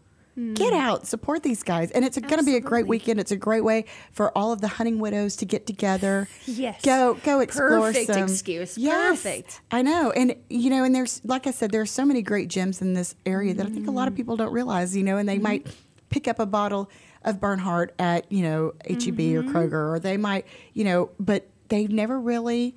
Speaker 3: get out, support these guys. And it's going to be a great weekend. It's a great way for all of the hunting widows to get together.
Speaker 4: Yes.
Speaker 3: Go explore
Speaker 4: Perfect
Speaker 3: some.
Speaker 4: excuse.
Speaker 3: Yes,
Speaker 4: Perfect.
Speaker 3: I know. And, and there's, like I said, there's so many great gems in this area that I think a lot of people don't realize, and they might pick up a bottle of Bernhardt at, H-E-B or Kroger, or they might, but they've never really,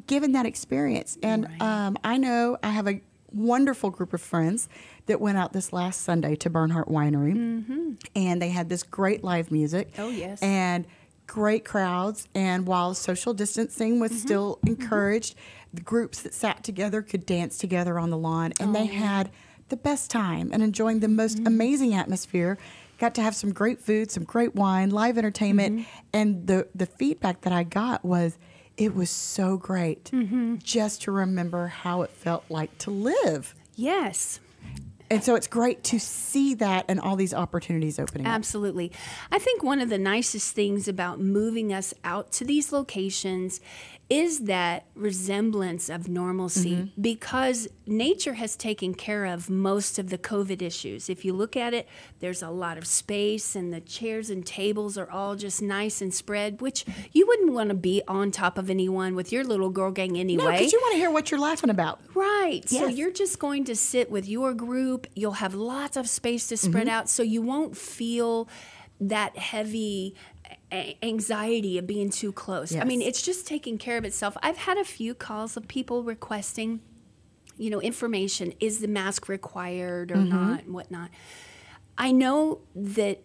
Speaker 3: given that experience. And I know I have a wonderful group of friends that went out this last Sunday to Bernhardt Winery, and they had this great live music.
Speaker 4: Oh, yes.
Speaker 3: And great crowds. And while social distancing was still encouraged, the groups that sat together could dance together on the lawn, and they had the best time and enjoying the most amazing atmosphere. Got to have some great food, some great wine, live entertainment, and the feedback that I got was, it was so great just to remember how it felt like to live.
Speaker 4: Yes.
Speaker 3: And so it's great to see that and all these opportunities opening up.
Speaker 4: Absolutely. I think one of the nicest things about moving us out to these locations is that resemblance of normalcy, because nature has taken care of most of the COVID issues. If you look at it, there's a lot of space, and the chairs and tables are all just nice and spread, which you wouldn't want to be on top of anyone with your little girl gang anyway.
Speaker 3: No, because you want to hear what you're laughing about.
Speaker 4: Right.
Speaker 3: Yes.
Speaker 4: So you're just going to sit with your group. You'll have lots of space to spread out, so you won't feel that heavy anxiety of being too close.
Speaker 3: Yes.
Speaker 4: I mean, it's just taking care of itself. I've had a few calls of people requesting, information. Is the mask required or not, and whatnot. I know that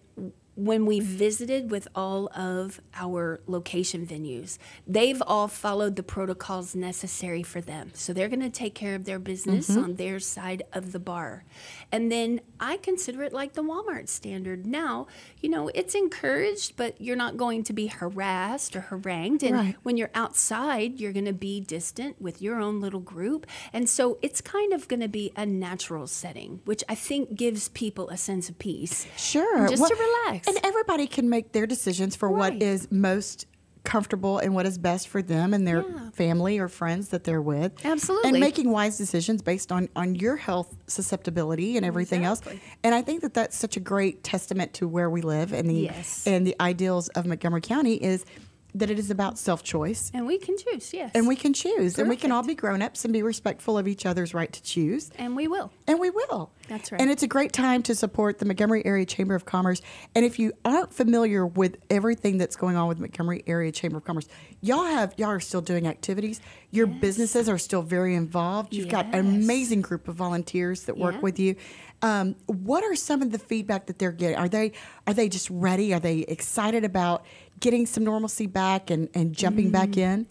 Speaker 4: when we visited with all of our location venues, they've all followed the protocols necessary for them. So they're going to take care of their business on their side of the bar. And then I consider it like the Walmart standard. Now, it's encouraged, but you're not going to be harassed or harangued. And when you're outside, you're going to be distant with your own little group. And so it's kind of going to be a natural setting, which I think gives people a sense of peace.
Speaker 3: Sure.
Speaker 4: Just to relax.
Speaker 3: And everybody can make their decisions for what is most comfortable in what is best for them and their family or friends that they're with.
Speaker 4: Absolutely.
Speaker 3: And making wise decisions based on your health susceptibility and everything else. And I think that that's such a great testament to where we live and the ideals of Montgomery County is that it is about self-choice.
Speaker 4: And we can choose, yes.
Speaker 3: And we can choose.
Speaker 4: Perfect.
Speaker 3: And we can all be grown-ups and be respectful of each other's right to choose.
Speaker 4: And we will.
Speaker 3: And we will.
Speaker 4: That's right.
Speaker 3: And it's a great time to support the Montgomery Area Chamber of Commerce. And if you aren't familiar with everything that's going on with Montgomery Area Chamber of Commerce, y'all are still doing activities. Your businesses are still very involved. You've got an amazing group of volunteers that work with you. What are some of the feedback that they're getting? Are they just ready? Are they excited about getting some normalcy back and jumping back in?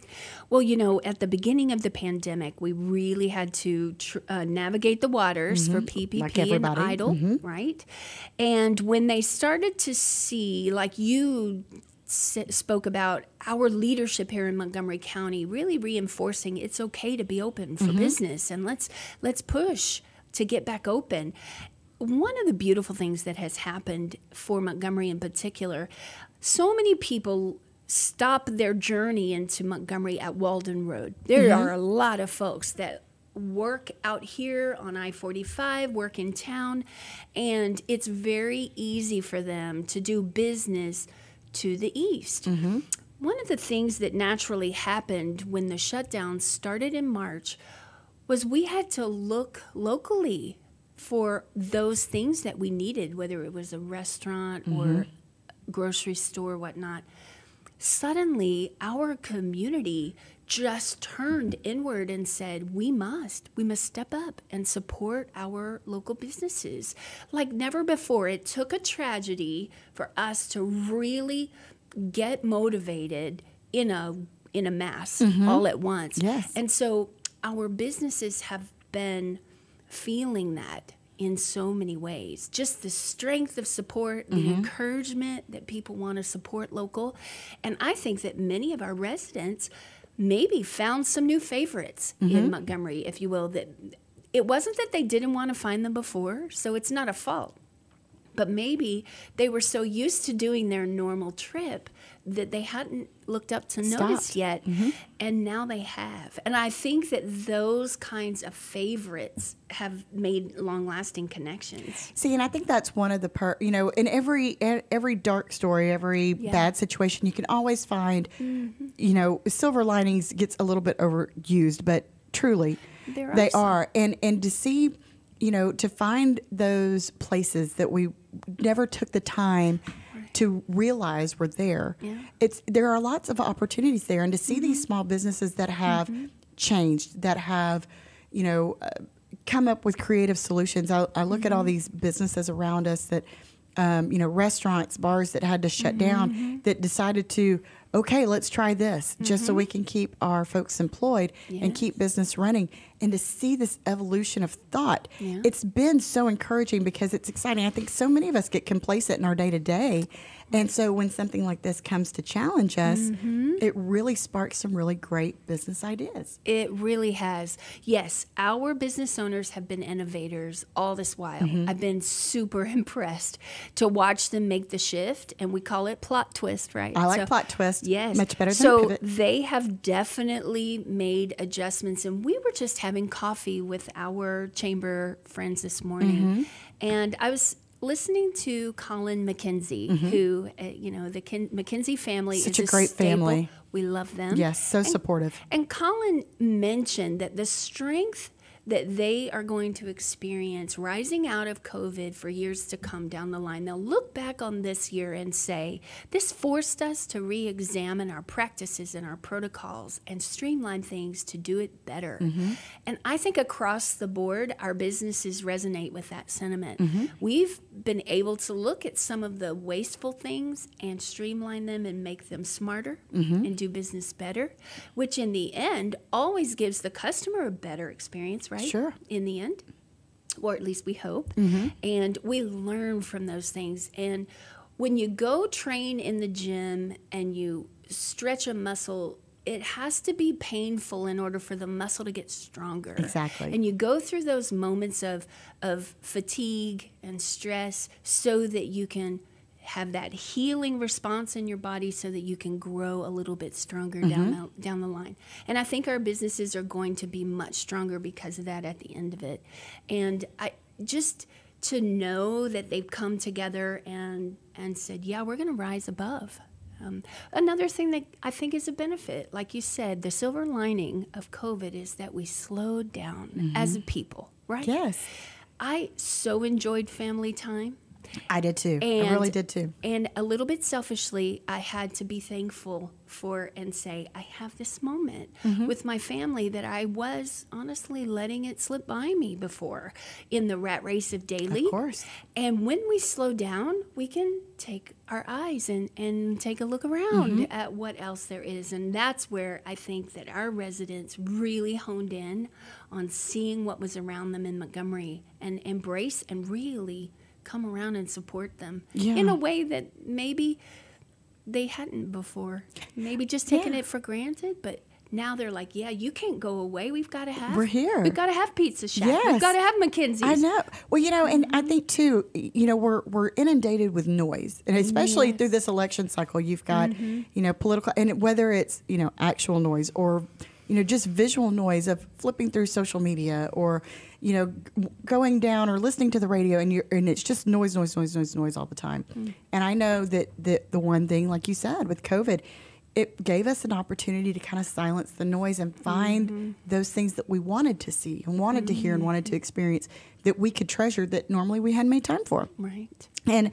Speaker 4: Well, at the beginning of the pandemic, we really had to navigate the waters for PPP and EIDL, right? And when they started to see, like you spoke about, our leadership here in Montgomery County really reinforcing it's okay to be open for business, and let's push to get back open. One of the beautiful things that has happened for Montgomery in particular, so many people stop their journey into Montgomery at Walden Road. There are a lot of folks that work out here on I-45, work in town, and it's very easy for them to do business to the east. One of the things that naturally happened when the shutdown started in March was we had to look locally for those things that we needed, whether it was a restaurant or grocery store, whatnot. Suddenly, our community just turned inward and said, we must step up and support our local businesses. Like never before, it took a tragedy for us to really get motivated in a mass all at once.
Speaker 3: Yes.
Speaker 4: And so our businesses have been feeling that in so many ways. Just the strength of support, the encouragement that people want to support local. And I think that many of our residents maybe found some new favorites in Montgomery, if you will. That it wasn't that they didn't want to find them before, so it's not a fault. But maybe they were so used to doing their normal trip that they hadn't looked up to notice yet, and now they have. And I think that those kinds of favorites have made long-lasting connections.
Speaker 3: See, and I think that's one of the in every dark story, every bad situation, you can always find, silver linings gets a little bit overused, but truly they are. And to see, to find those places that we never took the time to realize were there. There are lots of opportunities there, and to see these small businesses that have changed, that have, come up with creative solutions. I look at all these businesses around us that, restaurants, bars that had to shut down, that decided to, okay, let's try this just so we can keep our folks employed and keep business running. And to see this evolution of thought, it's been so encouraging because it's exciting. I think so many of us get complacent in our day-to-day. And so when something like this comes to challenge us, it really sparks some really great business ideas.
Speaker 4: It really has. Yes, our business owners have been innovators all this while. I've been super impressed to watch them make the shift, and we call it plot twist, right?
Speaker 3: I like plot twist.
Speaker 4: Yes.
Speaker 3: Much better than
Speaker 4: pivot. So they have definitely made adjustments, and we were just having coffee with our chamber friends this morning, and I was listening to Colin McKenzie, who, the McKenzie family
Speaker 3: is
Speaker 4: a
Speaker 3: great
Speaker 4: staple.
Speaker 3: family.
Speaker 4: We love them.
Speaker 3: Yes, so supportive.
Speaker 4: And Colin mentioned that the strength that they are going to experience rising out of COVID for years to come down the line, they'll look back on this year and say, this forced us to re-examine our practices and our protocols and streamline things to do it better. And I think across the board, our businesses resonate with that sentiment. We've been able to look at some of the wasteful things and streamline them and make them smarter and do business better, which in the end always gives the customer a better experience, right?
Speaker 3: Sure.
Speaker 4: In the end, or at least we hope. And we learn from those things. And when you go train in the gym and you stretch a muscle, it has to be painful in order for the muscle to get stronger.
Speaker 3: Exactly.
Speaker 4: And you go through those moments of fatigue and stress so that you can have that healing response in your body so that you can grow a little bit stronger down the line. And I think our businesses are going to be much stronger because of that at the end of it. And I just to know that they've come together and said, yeah, we're going to rise above. Another thing that I think is a benefit, like you said, the silver lining of COVID is that we slowed down as a people, right?
Speaker 3: Yes.
Speaker 4: I so enjoyed family time.
Speaker 3: I did too. I really did too.
Speaker 4: And a little bit selfishly, I had to be thankful for and say, I have this moment with my family that I was honestly letting it slip by me before in the rat race of daily.
Speaker 3: Of course.
Speaker 4: And when we slow down, we can take our eyes and take a look around at what else there is. And that's where I think that our residents really honed in on seeing what was around them in Montgomery and embrace and really come around and support them in a way that maybe they hadn't before. Maybe just taking it for granted, but now they're like, yeah, you can't go away. We've got to have.
Speaker 3: We're here.
Speaker 4: We've got to have Pizza Shack.
Speaker 3: Yes.
Speaker 4: We've got to have Mackenzie's.
Speaker 3: I know. Well, and I think too, we're inundated with noise, and especially through this election cycle, you've got, political, and whether it's actual noise or just visual noise of flipping through social media or going down or listening to the radio, and it's just noise all the time. And I know that the one thing, like you said, with COVID, it gave us an opportunity to kind of silence the noise and find those things that we wanted to see and wanted to hear and wanted to experience that we could treasure that normally we hadn't made time for.
Speaker 4: Right.
Speaker 3: And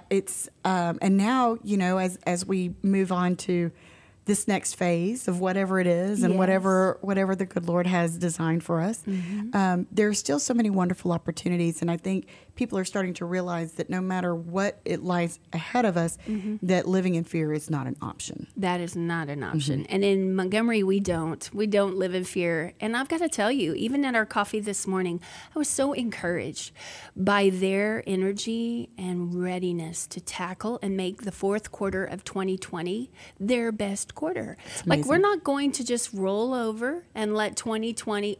Speaker 3: it's and now as we move on to this next phase of whatever it is and whatever the good Lord has designed for us, there are still so many wonderful opportunities. And I think people are starting to realize that no matter what it lies ahead of us, that living in fear is not an option.
Speaker 4: That is not an option. And in Montgomery, we don't live in fear. And I've got to tell you, even at our coffee this morning, I was so encouraged by their energy and readiness to tackle and make the fourth quarter of 2020 their best quarter. Like, we're not going to just roll over and let 2020...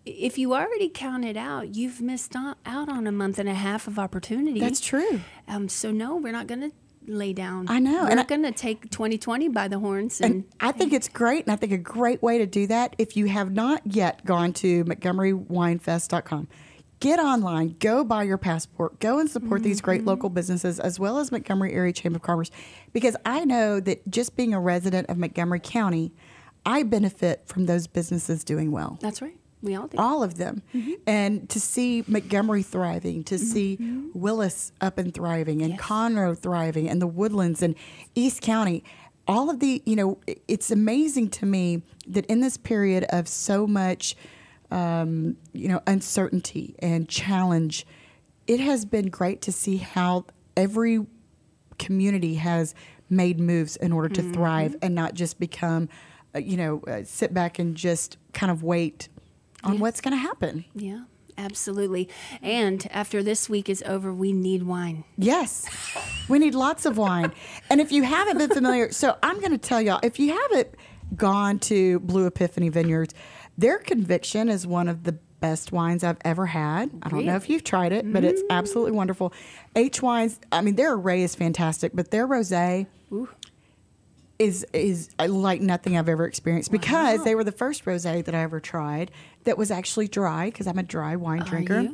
Speaker 4: If you already counted out, you've missed out on a month and a half of opportunity.
Speaker 3: That's true.
Speaker 4: So no, we're not going to lay down.
Speaker 3: I know.
Speaker 4: We're not going to take 2020 by the horns.
Speaker 3: And I think it's great, and I think a great way to do that, if you have not yet gone to MontgomeryWinefest.com, get online, go buy your passport, go and support these great local businesses as well as Montgomery Area Chamber of Commerce, because I know that just being a resident of Montgomery County, I benefit from those businesses doing well.
Speaker 4: That's right. We all do.
Speaker 3: All of them. And to see Montgomery thriving, to see Willis up and thriving, and Conroe thriving, and the Woodlands and East County, all of the, it's amazing to me that in this period of so much, uncertainty and challenge, it has been great to see how every community has made moves in order to thrive and not just become, sit back and just kind of wait on what's going to happen.
Speaker 4: Yeah, absolutely. And after this week is over, we need wine.
Speaker 3: Yes, we need lots of wine. And if you haven't been familiar, so I'm going to tell y'all, if you haven't gone to Blue Epiphany Vineyards, their Conviction is one of the best wines I've ever had. I don't know if you've tried it, but it's absolutely wonderful. H Wines, their array is fantastic, but their rosé is like nothing I've ever experienced, because they were the first rosé that I ever tried that was actually dry, because I'm a dry wine drinker.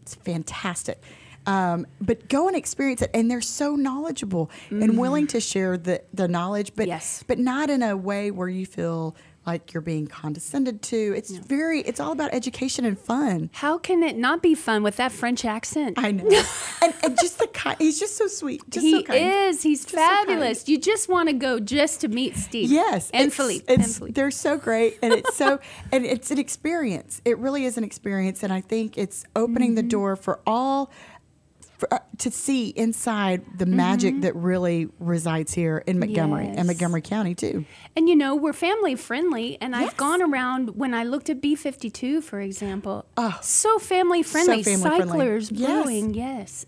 Speaker 3: It's fantastic. But go and experience it, and they're so knowledgeable and willing to share the knowledge, but not in a way where you feel like you're being condescended to. It's all about education and fun.
Speaker 4: How can it not be fun with that French accent?
Speaker 3: I know. and just he's just so sweet. Just
Speaker 4: he
Speaker 3: so kind.
Speaker 4: is. He's just fabulous. So you just want to go just to meet Steve.
Speaker 3: Yes.
Speaker 4: And Philippe.
Speaker 3: They're so great. And it's and it's an experience. It really is an experience. And I think it's opening the door for all to see inside the magic that really resides here in Montgomery and Montgomery County too.
Speaker 4: And we're family friendly, and I've gone around when I looked at B52, for example. So family friendly. Cyclers Brewing,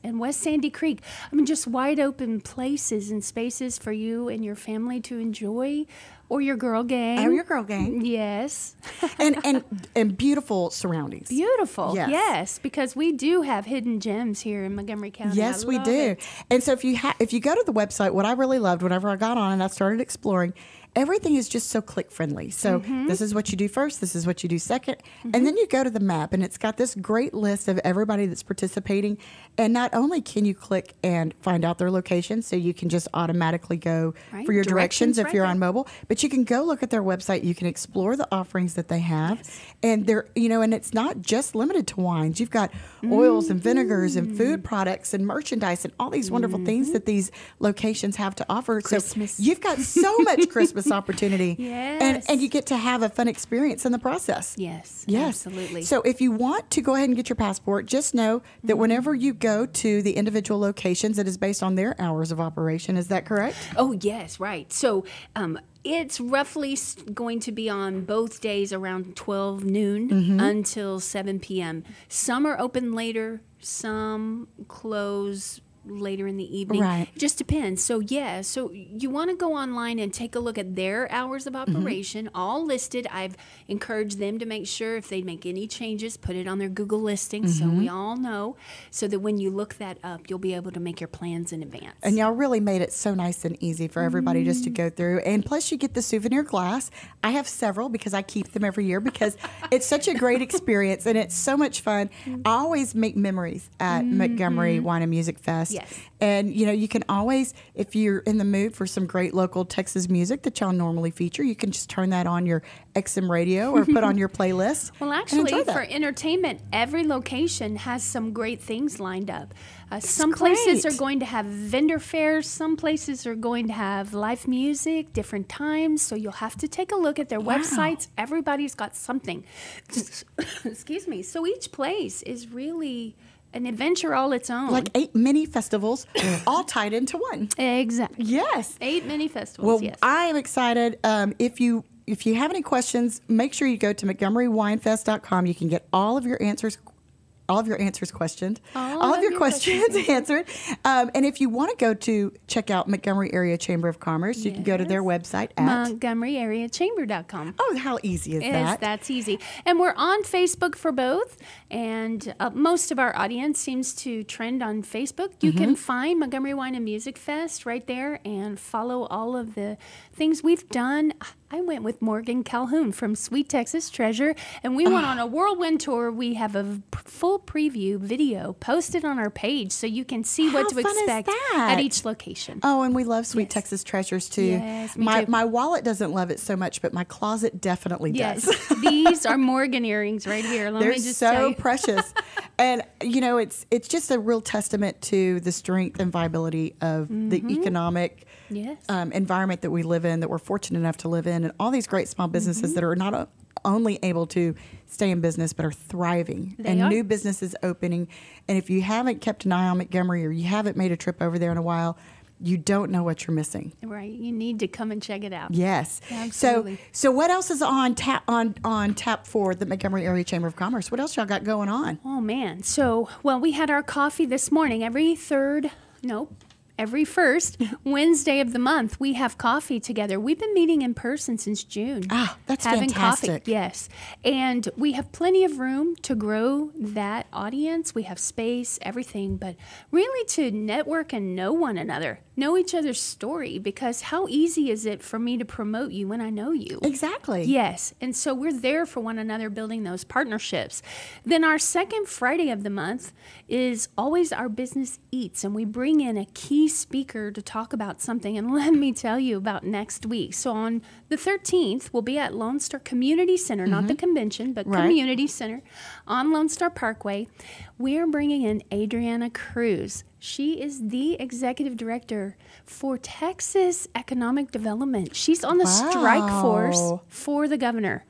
Speaker 4: and West Sandy Creek. Just wide open places and spaces for you and your family to enjoy Or your girl gang.
Speaker 3: Or your girl gang.
Speaker 4: Yes.
Speaker 3: and beautiful surroundings.
Speaker 4: Beautiful. Yes, because we do have hidden gems here in Montgomery County.
Speaker 3: Yes, we do. And so if you go to the website, what I really loved whenever I got on and I started exploring, everything is just so click friendly. So this is what you do first, this is what you do second, and then you go to the map and it's got this great list of everybody that's participating. And not only can you click and find out their location, so you can just automatically go for your directions if you're on mobile, but you can go look at their website, you can explore the offerings that they have. And they're, and it's not just limited to wines. You've got oils and vinegars and food products and merchandise and all these wonderful things that these locations have to offer.
Speaker 4: Christmas.
Speaker 3: So you've got so much Christmas opportunity.
Speaker 4: Yes.
Speaker 3: And you get to have a fun experience in the process.
Speaker 4: Yes. Absolutely.
Speaker 3: So if you want to go ahead and get your passport, just know that whenever you go to the individual locations, it is based on their hours of operation. Is that correct?
Speaker 4: Oh, yes, right. So it's roughly going to be on both days around 12 noon until 7 p.m. Some are open later, some close later in the evening.
Speaker 3: Right.
Speaker 4: It just depends. So so you want to go online and take a look at their hours of operation, all listed. I've encouraged them to make sure if they make any changes, put it on their Google listing so we all know, so that when you look that up, you'll be able to make your plans in advance.
Speaker 3: And y'all really made it so nice and easy for everybody just to go through. And plus you get the souvenir glass. I have several because I keep them every year because it's such a great experience and it's so much fun. I always make memories at Montgomery Wine and Music Fest.
Speaker 4: Yes.
Speaker 3: And, you can always, if you're in the mood for some great local Texas music that y'all normally feature, you can just turn that on your XM radio or put on your playlist.
Speaker 4: Well, actually, for entertainment, every location has some great things lined up. Some places are going to have vendor fairs. Some places are going to have live music, different times. So you'll have to take a look at their websites. Everybody's got something. Excuse me. So each place is really an adventure all its own.
Speaker 3: Like 8 mini festivals all tied into one.
Speaker 4: Exactly.
Speaker 3: Yes.
Speaker 4: 8 mini festivals,
Speaker 3: well, I am excited. If you have any questions, make sure you go to MontgomeryWineFest.com. You can get all of your answers questioned. All of your questions answered. And if you want to go to check out Montgomery Area Chamber of Commerce, you can go to their website at
Speaker 4: MontgomeryAreaChamber.com.
Speaker 3: Oh, how easy is that?
Speaker 4: That's easy. And we're on Facebook for both. And most of our audience seems to trend on Facebook. You can find Montgomery Wine and Music Fest right there and follow all of the things we've done. I went with Morgan Calhoun from Sweet Texas Treasure, and we went on a whirlwind tour. We have a full preview video posted on our page so you can see what to expect at each location.
Speaker 3: Oh, and we love Sweet Texas Treasures too.
Speaker 4: Yes, me too.
Speaker 3: My wallet doesn't love it so much, but my closet definitely does.
Speaker 4: These are Morgan earrings right here.
Speaker 3: They're so precious. And, it's just a real testament to the strength and viability of the economic environment that we live in, that we're fortunate enough to live in, and all these great small businesses that are not only able to stay in business but are thriving new businesses opening. And if you haven't kept an eye on Montgomery or you haven't made a trip over there in a while, you don't know what you're missing.
Speaker 4: Right. You need to come and check it out.
Speaker 3: Yes.
Speaker 4: Absolutely.
Speaker 3: So what else is on tap for the Montgomery Area Chamber of Commerce? What else y'all got going on?
Speaker 4: Oh, man. So, we had our coffee this morning. Every first Wednesday of the month, we have coffee together. We've been meeting in person since June.
Speaker 3: That's
Speaker 4: having
Speaker 3: fantastic.
Speaker 4: Coffee. Yes. And we have plenty of room to grow that audience. We have space, everything, but really to network and know one another, know each other's story, because how easy is it for me to promote you when I know you?
Speaker 3: Exactly.
Speaker 4: Yes. And so we're there for one another, building those partnerships. Then our second Friday of the month is always our Business Eats, and we bring in a key speaker to talk about something. And let me tell you about next week. So on the 13th, we'll be at Lone Star Community Center, not the convention, but Community Center on Lone Star Parkway. We're bringing in Adriana Cruz. She is the executive director for Texas Economic Development. She's on the strike force for the governor.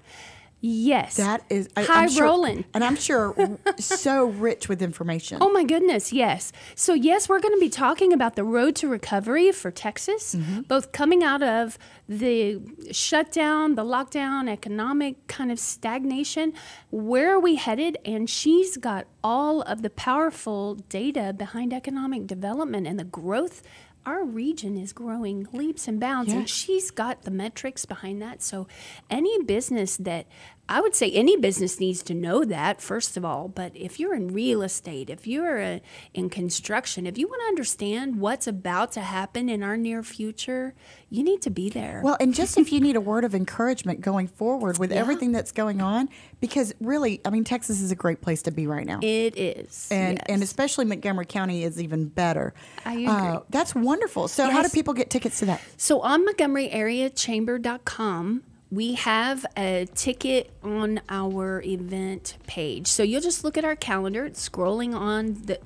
Speaker 4: Yes.
Speaker 3: That is
Speaker 4: high rolling.
Speaker 3: And I'm sure so rich with information.
Speaker 4: Oh my goodness, yes. So yes, we're going to be talking about the road to recovery for Texas, both coming out of the shutdown, the lockdown, economic kind of stagnation. Where are we headed? And she's got all of the powerful data behind economic development and the growth our region is growing leaps and bounds, and she's got the metrics behind that. So any business that, I would say any business needs to know that, first of all. But if you're in real estate, if you're in construction, if you want to understand what's about to happen in our near future, you need to be there.
Speaker 3: Well, and just if you need a word of encouragement going forward with everything that's going on, because really, I mean, Texas is a great place to be right now.
Speaker 4: It is.
Speaker 3: And especially Montgomery County is even better.
Speaker 4: I agree.
Speaker 3: That's wonderful. So how do people get tickets to that?
Speaker 4: So on MontgomeryAreaChamber.com, we have a ticket on our event page. So you'll just look at our calendar. It's scrolling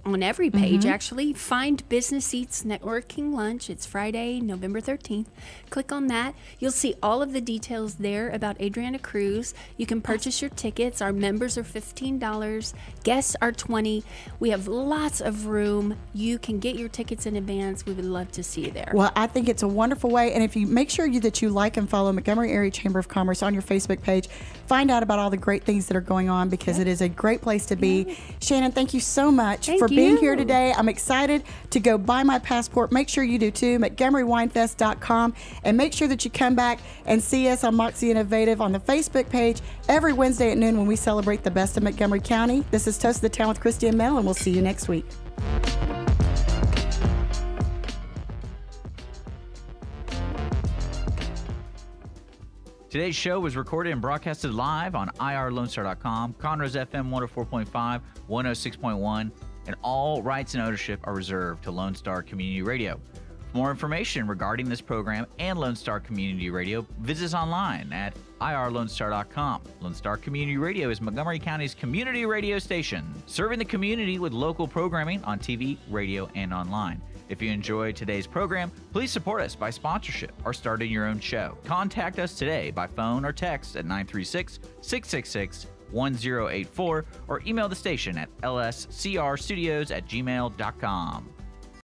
Speaker 4: on every page, actually. Find Business Eats Networking Lunch. It's Friday, November 13th. Click on that. You'll see all of the details there about Adriana Cruz. You can purchase your tickets. Our members are $15. Guests are $20. We have lots of room. You can get your tickets in advance. We would love to see you there.
Speaker 3: Well, I think it's a wonderful way. And if you make sure that you like and follow Montgomery Area Chamber of Commerce on your Facebook page, find out about all the great things that are going on, because it is a great place to be. Shannan, thank you so much for being here today. I'm excited to go buy my passport. Make sure you do too, MontgomeryWinefest.com, and make sure that you come back and see us on Moxie Innovative on the Facebook page every Wednesday at noon when we celebrate the best of Montgomery County. This is Toast of the Town with Christy and Mel, and we'll see you next week.
Speaker 1: Today's show was recorded and broadcasted live on irlonestar.com, Conroe's FM 104.5, 106.1, and all rights and ownership are reserved to Lone Star Community Radio. For more information regarding this program and Lone Star Community Radio, visit us online at irlonestar.com. Lone Star Community Radio is Montgomery County's community radio station, serving the community with local programming on TV, radio, and online. If you enjoyed today's program, please support us by sponsorship or starting your own show. Contact us today by phone or text at 936-666-1084 or email the station at lscrstudios@gmail.com.